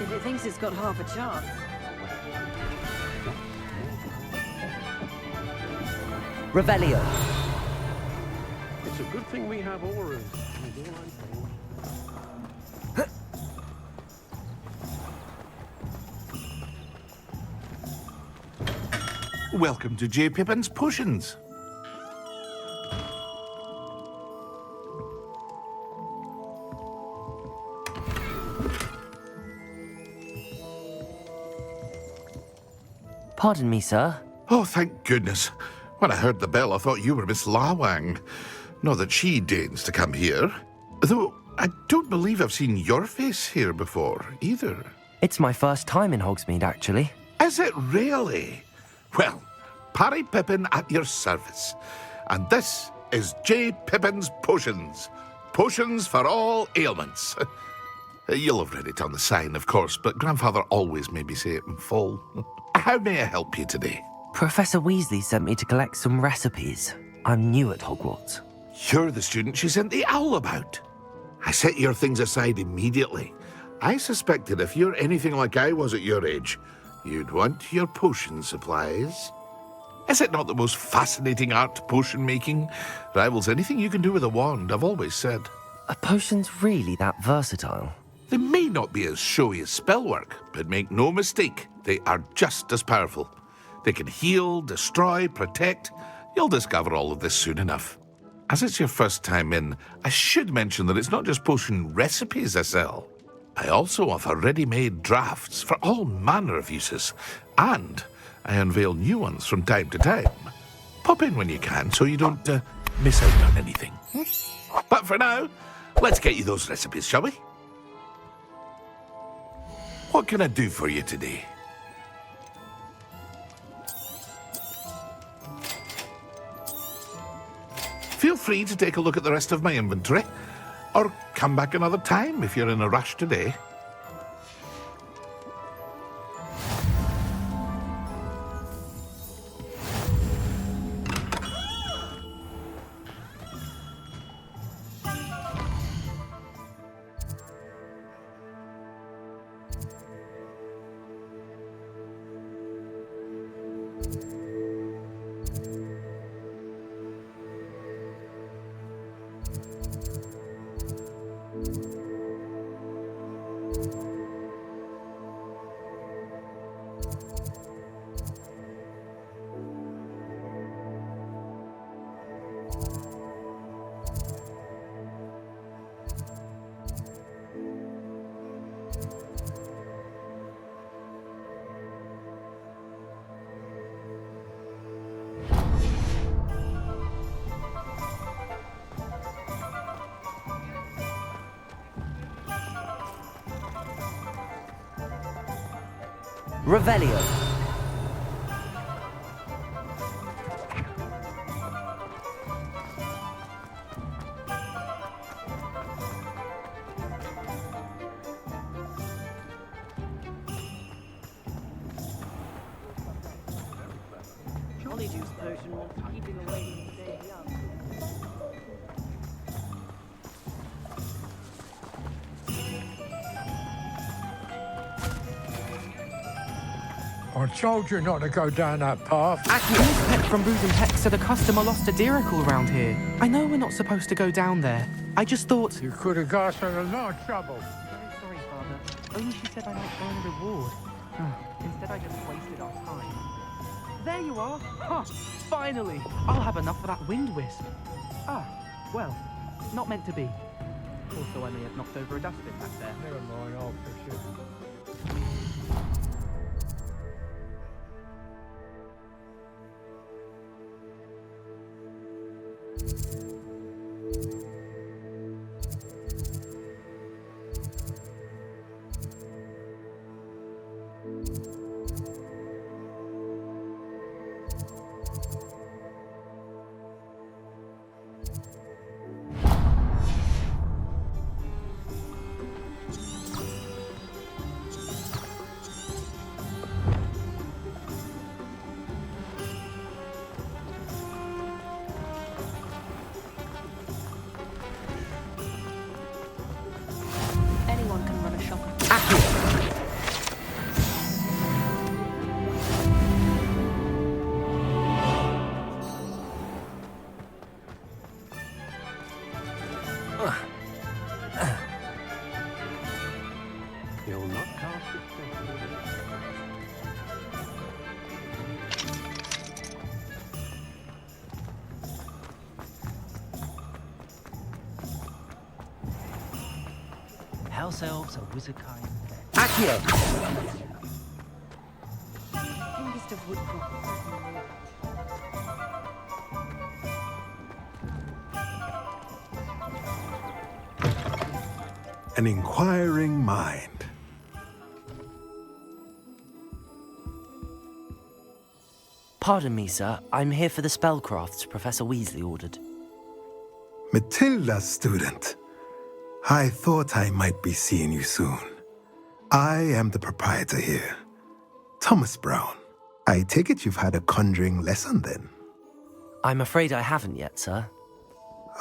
If it thinks it's got half a chance. Revelio. It's a good thing we have auras. Welcome to J. Pippin's Potions. Pardon me, sir. Oh, thank goodness. When I heard the bell, I thought you were Miss Lawang. Not that she deigns to come here. Though, I don't believe I've seen your face here before, either. It's my first time in Hogsmeade, actually. Is it really? Well, Parry Pippin at your service. And this is J. Pippin's Potions. Potions for all ailments. You'll have read it on the sign, of course, but Grandfather always made me say it in full. How may I help you today? Professor Weasley sent me to collect some recipes. I'm new at Hogwarts. You're the student she sent the owl about. I set your things aside immediately. I suspected if you're anything like I was at your age, You'd want your potion supplies. Is it not the most fascinating art, potion making? Rivals anything you can do with a wand, I've always said. Are potions really that versatile? They may not be as showy as spellwork, but make no mistake, they are just as powerful. They can heal, destroy, protect. You'll discover all of this soon enough. As it's your first time in, I should mention that it's not just potion recipes I sell. I also offer ready-made drafts for all manner of uses, and I unveil new ones from time to time. Pop in when you can so you don't miss out on anything. But for now, let's get you those recipes, shall we? What can I do for you today? Feel free to take a look at the rest of my inventory, or come back another time if you're in a rush today. Revelio. Jolly juice potion will keep him away from the day young. I told you not to go down that path. Acme Pet from Brood and Peck said a customer lost a deeracle around here. I know we're not supposed to go down there. I just thought... You could have got us in a lot of trouble. Very sorry, Father. Only she said I might earn a reward. Instead, I just wasted our time. There you are. Huh, finally. I'll have enough for that wind wisp. Ah, well, not meant to be. Also, I may have knocked over a dustbin back there. Never mind, I'll push it. Anyone can run a shop. You'll not cast it. House elves are wizardkind. Accio! Youngest of woodcroft. An inquiring mind. Pardon me, sir. I'm here for the spellcrafts Professor Weasley ordered. Matilda, student. I thought I might be seeing you soon. I am the proprietor here, Thomas Brown. I take it you've had a conjuring lesson then? I'm afraid I haven't yet, sir.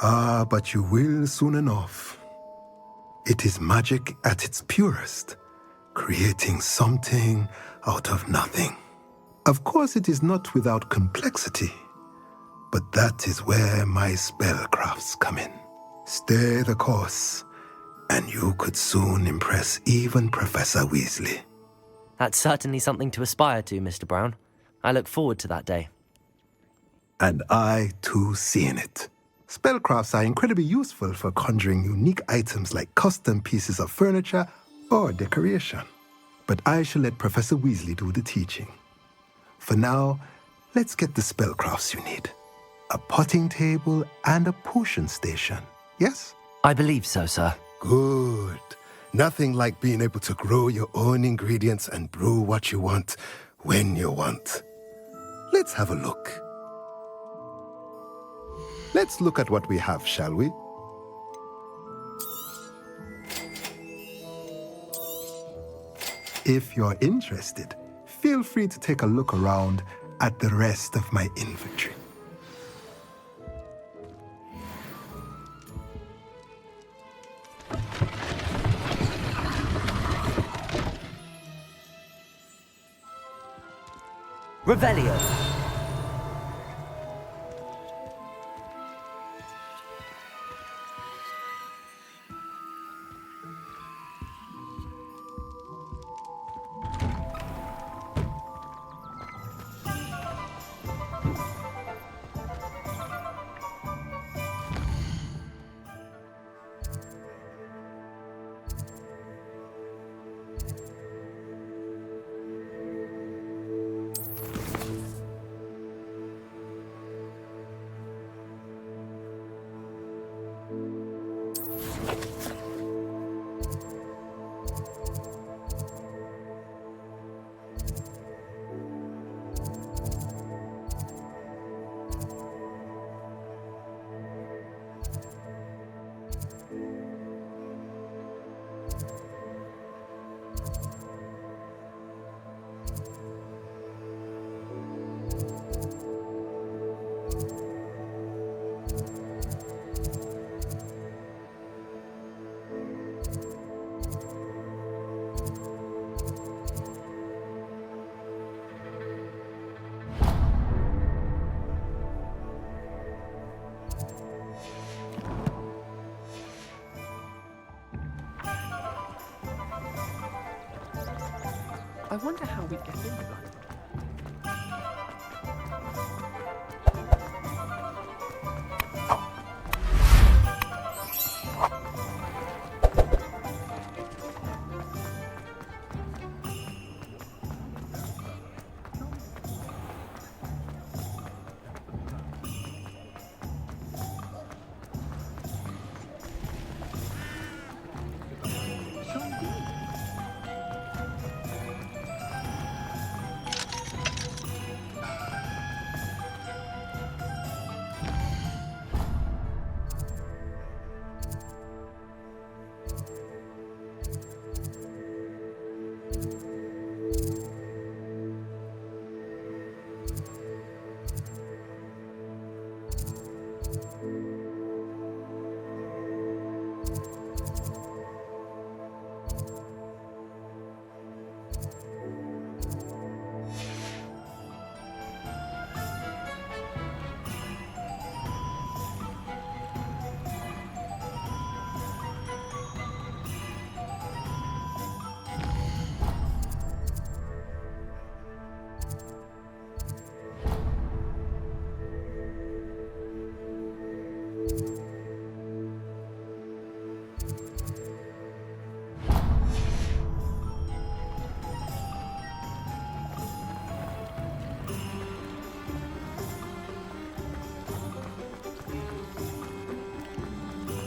Ah, but you will soon enough. It is magic at its purest, creating something out of nothing. Of course, it is not without complexity, but that is where my spellcrafts come in. Stay the course, and you could soon impress even Professor Weasley. That's certainly something to aspire to, Mr. Brown. I look forward to that day. And I, too, see in it. Spellcrafts are incredibly useful for conjuring unique items like custom pieces of furniture or decoration. But I shall let Professor Weasley do the teaching. For now, let's get the spellcrafts you need. A potting table and a potion station, yes? I believe so, sir. Good. Nothing like being able to grow your own ingredients and brew what you want when you want. Let's have a look. Let's look at what we have, shall we? If you're interested, feel free to take a look around at the rest of my inventory. Revelio. I wonder how we'd get in that.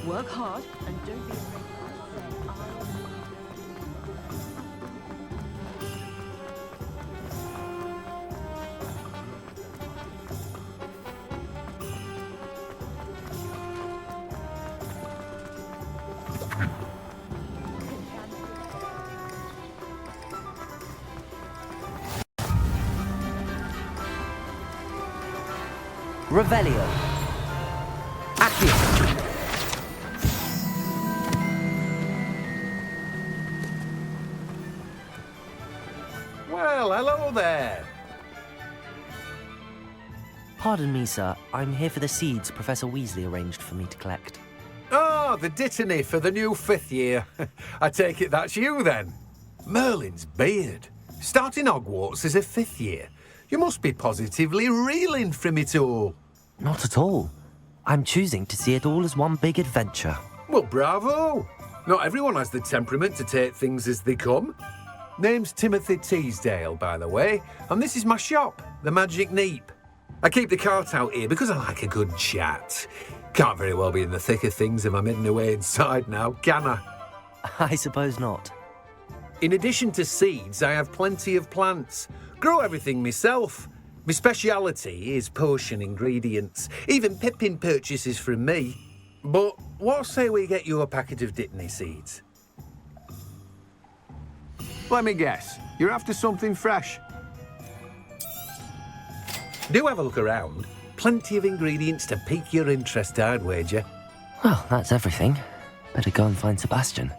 Work hard and don't be afraid Revelio. Accio. Well, Hello there. Pardon me, sir. I'm here for the seeds Professor Weasley arranged for me to collect. Oh, the dittany for the new 5th year. I take it that's you, then. Merlin's beard. Starting Hogwarts as a 5th year. You must be positively reeling from it all. Not at all. I'm choosing to see it all as one big adventure. Well, bravo. Not everyone has the temperament to take things as they come. Name's Timothy Teasdale, by the way, and this is my shop, the Magic Neep. I keep the cart out here because I like a good chat. Can't very well be in the thick of things if I'm hidden away inside now, can I? I suppose not. In addition to seeds, I have plenty of plants. Grow everything myself. My speciality is potion ingredients. Even Pippin purchases from me. But what say we get you a packet of Dittany seeds? Let me guess. You're after something fresh. Do have a look around. Plenty of ingredients to pique your interest, I'd wager. Well, that's everything. Better go and find Sebastian.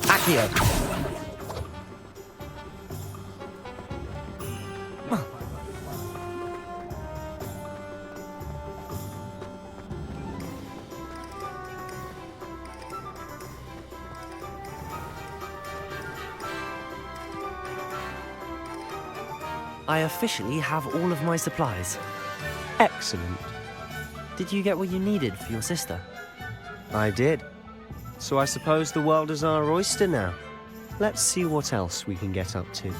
Accio. I officially have all of my supplies. Excellent. Did you get what you needed for your sister? I did. So I suppose the world is our oyster now. Let's see what else we can get up to.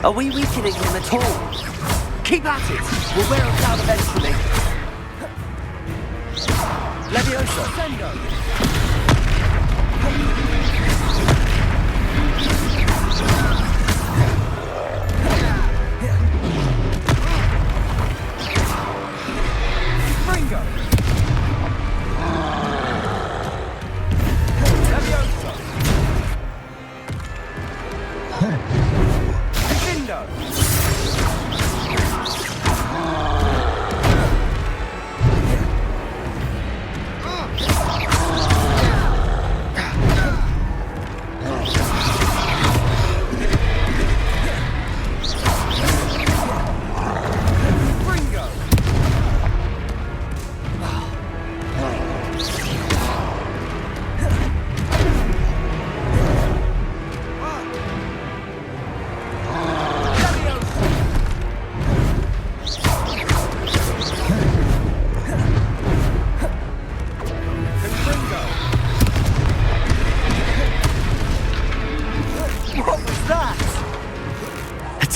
Are we weakening him at all? Keep at it! We'll wear him down eventually. Levioso! Sendo! Ringo! Levioso!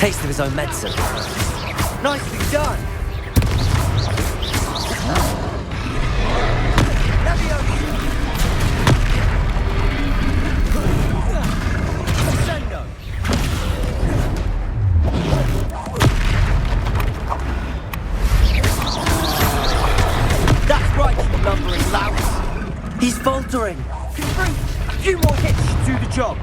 Taste of his own medicine. Nicely done! That's right, you lumbering louse! He's faltering! Confirm! A few more hits to do the job!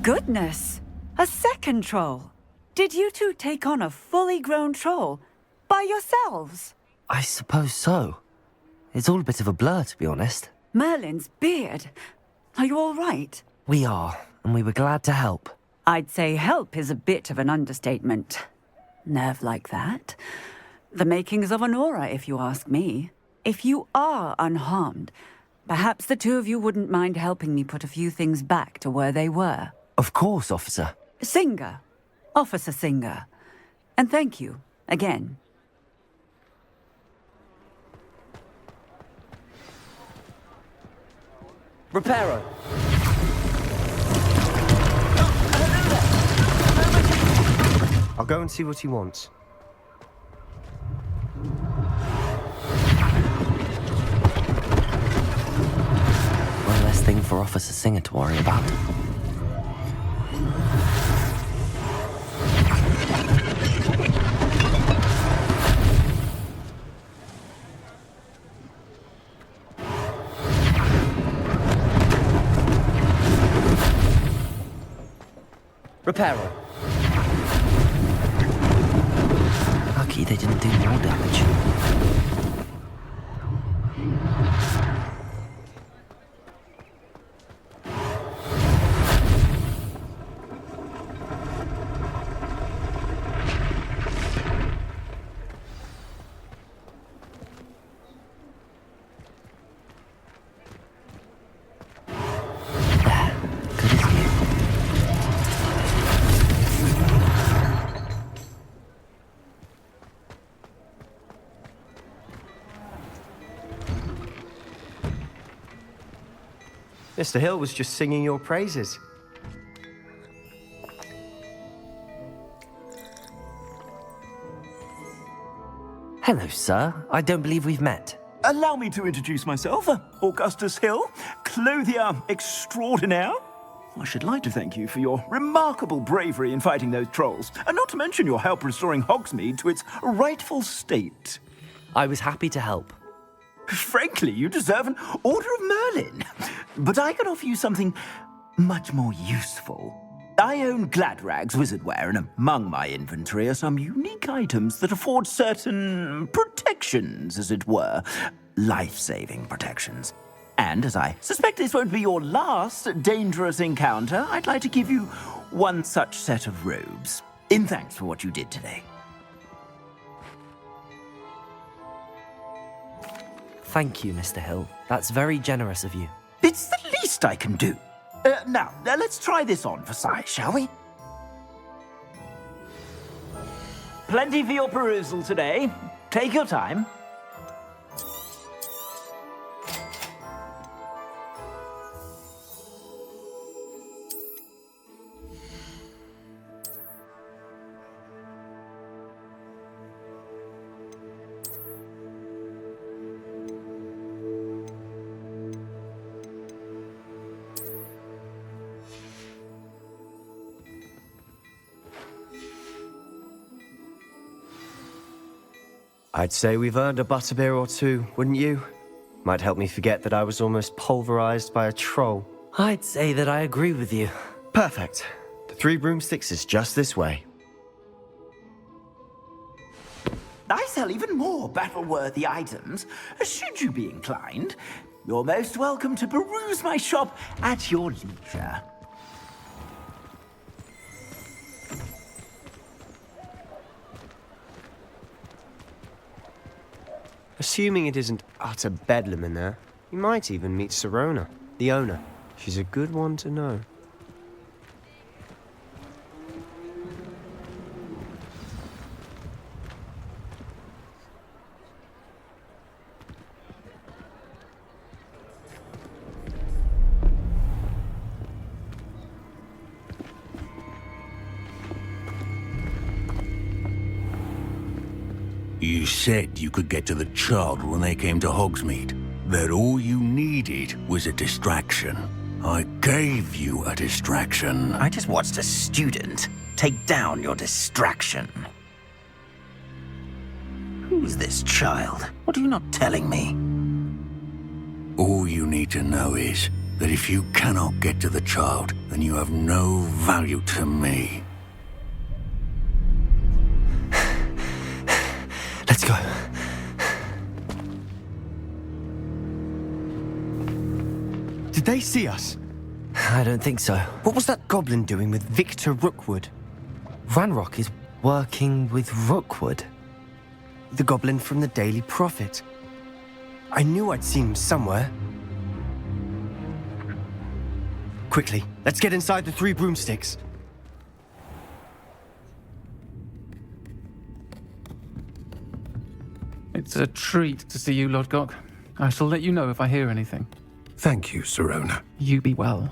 Goodness! A second troll! Did you two take on a fully grown troll by yourselves? I suppose so. It's all a bit of a blur, to be honest. Merlin's beard. Are you all right? We are, and we were glad to help. I'd say help is a bit of an understatement. Nerve like that. The makings of an aura, if you ask me. If you are unharmed, perhaps the two of you wouldn't mind helping me put a few things back to where they were. Of course, officer. Singer. Officer Singer. And thank you, again. Reparo. I'll go and see what he wants. One less thing for Officer Singer to worry about. Reparo. Lucky they didn't do more damage. Mr. Hill was just singing your praises. Hello, sir. I don't believe we've met. Allow me to introduce myself, Augustus Hill, clothier extraordinaire. I should like to thank you for your remarkable bravery in fighting those trolls, and not to mention your help restoring Hogsmeade to its rightful state. I was happy to help. Frankly, you deserve an Order of Merlin. But I can offer you something much more useful. I own Gladrag's wizardware, and among my inventory are some unique items that afford certain protections, as it were. Life-saving protections. And as I suspect this won't be your last dangerous encounter, I'd like to give you one such set of robes, in thanks for what you did today. Thank you, Mr. Hill. That's very generous of you. It's the least I can do. Now, let's try this on for size, shall we? Plenty for your perusal today. Take your time. I'd say we've earned a butterbeer or two, wouldn't you? Might help me forget that I was almost pulverized by a troll. I'd say that I agree with you. Perfect. The 3 broomsticks is just this way. I sell even more battle-worthy items, should you be inclined. You're most welcome to peruse my shop at your leisure. Assuming it isn't utter bedlam in there, you might even meet Serona, the owner. She's a good one to know. You said you could get to the child when they came to Hogsmeade. That all you needed was a distraction. I gave you a distraction. I just watched a student take down your distraction. Who's this child? What are you not telling me? All you need to know is, that if you cannot get to the child, then you have no value to me. Let's go. Did they see us? I don't think so. What was that goblin doing with Victor Rookwood? Ranrock is working with Rookwood. The goblin from the Daily Prophet. I knew I'd seen him somewhere. Quickly, let's get inside the 3 broomsticks. It's a treat to see you, Lodgok. I shall let you know if I hear anything. Thank you, Sirona. You be well.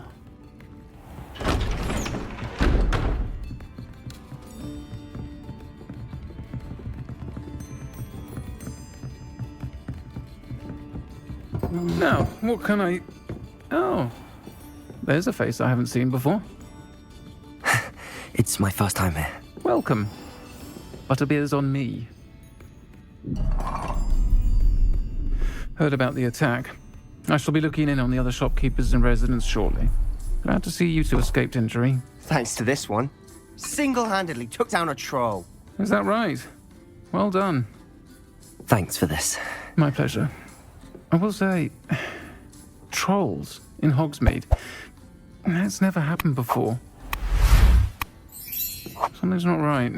Now, what can I... Oh, there's a face I haven't seen before. It's my first time here. Welcome. Butterbeer's on me. Heard about the attack. I shall be looking in on the other shopkeepers and residents shortly. Glad to see you two escaped injury. Thanks to this one. Single-handedly took down a troll. Is that right? Well done. Thanks for this. My pleasure. I will say, trolls in Hogsmeade. That's never happened before. Something's not right.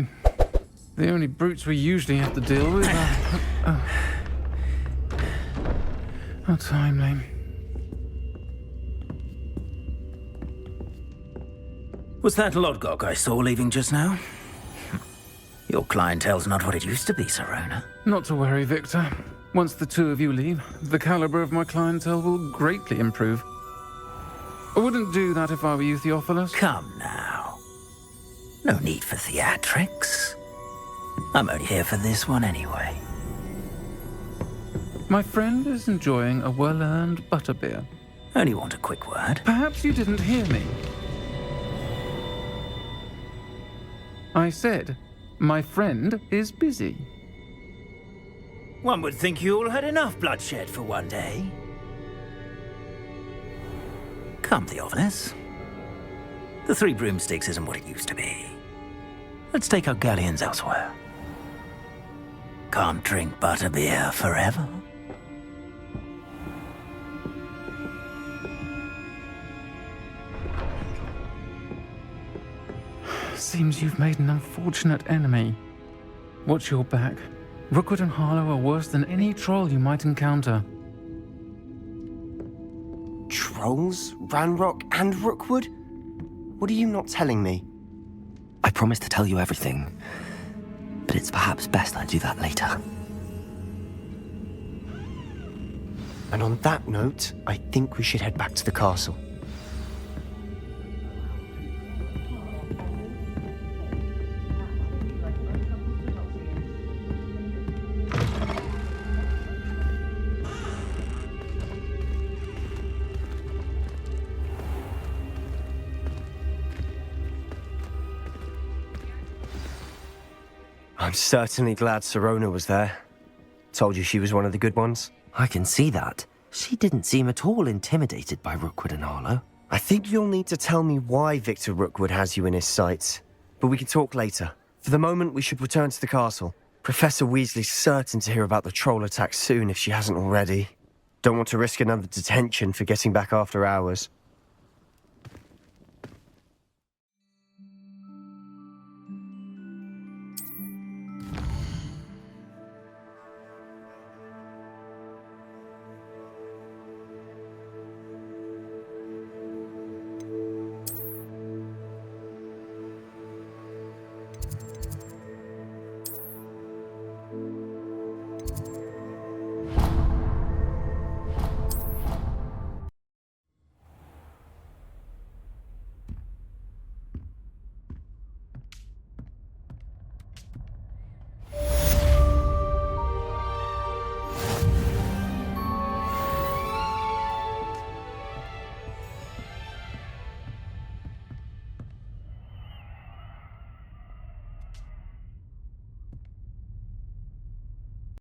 The only brutes we usually have to deal with are... How timely. Was that Lodgok I saw leaving just now? Your clientele's not what it used to be, Sirona. Not to worry, Victor. Once the 2 of you leave, the caliber of my clientele will greatly improve. I wouldn't do that if I were you, Theophilus. Come now. No need for theatrics. I'm only here for this one anyway. My friend is enjoying a well-earned butterbeer. Only want a quick word. Perhaps you didn't hear me. I said, my friend is busy. One would think you all had enough bloodshed for one day. Come, Theophilus. The 3 broomsticks isn't what it used to be. Let's take our galleons elsewhere. Can't drink butterbeer forever. Seems you've made an unfortunate enemy. Watch your back. Rookwood and Harlow are worse than any troll you might encounter. Trolls? Ranrock and Rookwood? What are you not telling me? I promised to tell you everything, but it's perhaps best I do that later. And on that note, I think we should head back to the castle. I'm certainly glad Sirona was there. Told you she was one of the good ones. I can see that. She didn't seem at all intimidated by Rookwood and Harlow. I think you'll need to tell me why Victor Rookwood has you in his sights. But we can talk later. For the moment, we should return to the castle. Professor Weasley's certain to hear about the troll attack soon if she hasn't already. Don't want to risk another detention for getting back after hours.